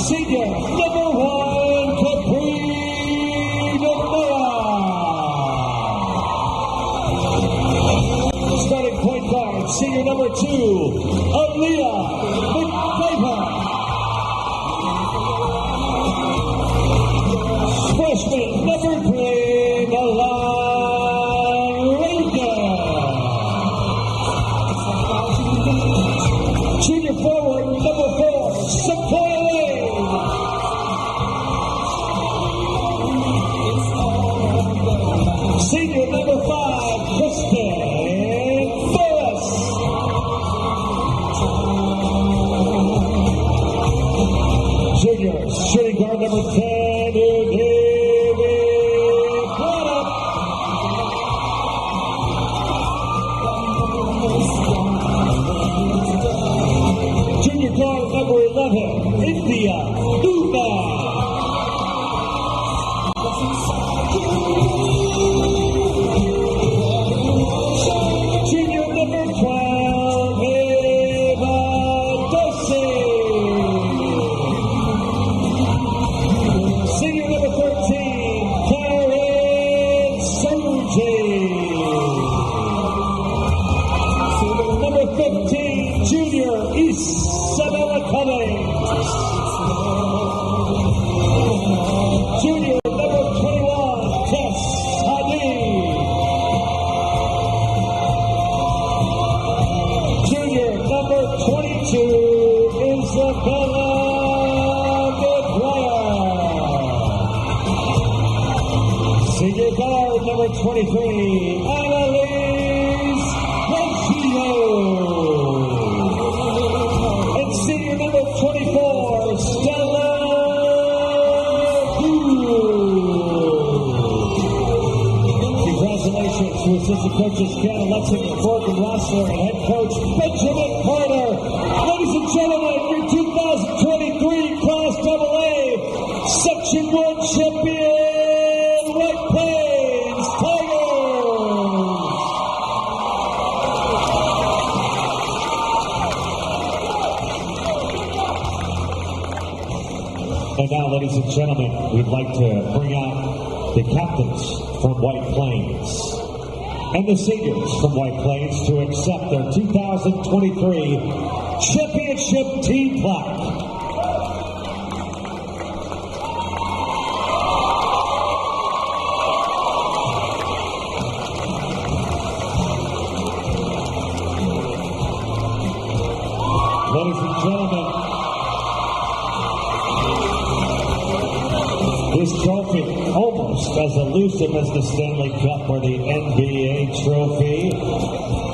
senior number 1, Caprina Mora. Starting point guard, senior number 2, Aaliyah McViver. Freshman number 3, Milan Ranger. Junior forward number 4, Sequoia Lane. Senior number 5, Kristen Forrest. Junior shooting guard number 10, David Braddock. Junior guard number 11, India Uma. Junior number 12, Eva Dossi. Senior number 13, Karen Soji. Number 15, Junior Isabella Cummings. Junior number 21, Tess Hadid. Junior number 22, Isabella DeBlair. Senior guard number 23, Annalise Ranchino. And senior number 24, Stella Booth. Congratulations to assistant coaches Ken Lexington, Morgan Rossler, and head coach Benjamin Carter. Ladies and gentlemen, your 2023 Class AA Section 1 champion, White Plains Tigers. And now, ladies and gentlemen, we'd like to bring out the captains from White Plains and the seniors from White Plains to accept their 2023 championship team plaque. Ladies and gentlemen, this trophy, almost as elusive as the Stanley Cup or the NBA trophy,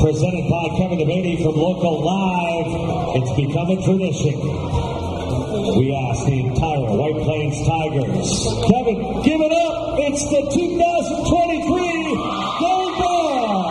presented by Kevin DeBady from LocalLive. It's become a tradition. We ask the entire White Plains Tigers, Kevin, give it up. It's the 2023 Gold Ball.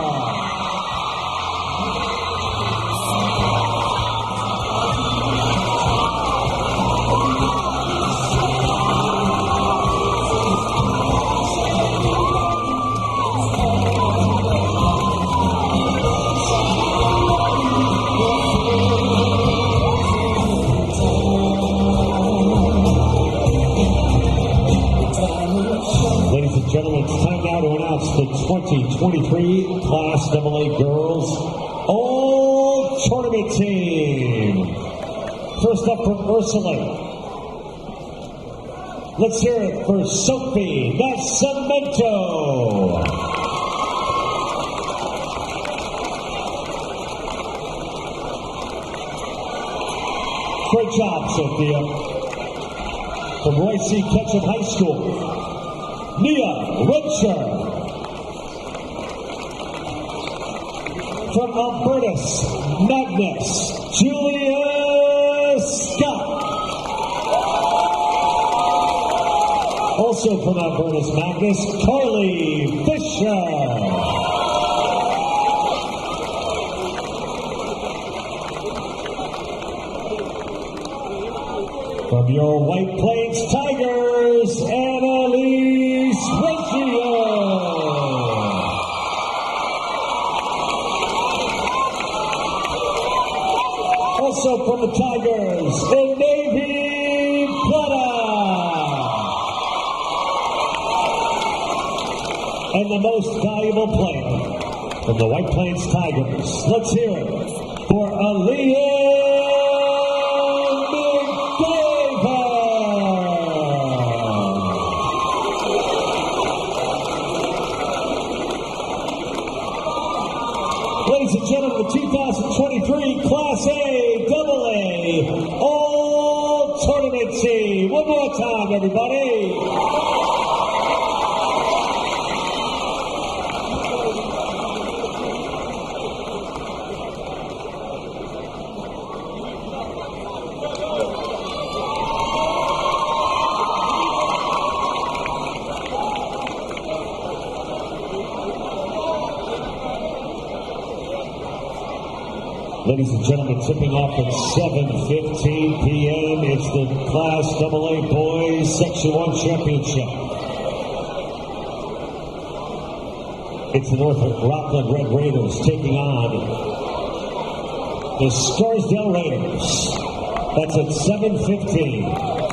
2023 Class AA Girls All-Tournament Team. First up from Ursuline. Let's hear it for Sophie Nascimento. Great job, Sophia. From Royce C. Ketchum High School, Nia Rocher. From Albertus Magnus, Julia Scott. Also from Albertus Magnus, Carly Fisher. From your White Plains Tigers, Annalise Reggio. Also from the Tigers, in Navy Plata. And the most valuable player from the White Plains Tigers. Let's hear it for Aaliyah. Ladies and gentlemen, the 2023 Class A AA All-Tournament Team. One more time, everybody. Ladies and gentlemen, tipping off at 7:15 p.m. It's the Class AA Boys Section 1 Championship. It's the North Rockland Red Raiders taking on the Scarsdale Raiders. That's at 7:15.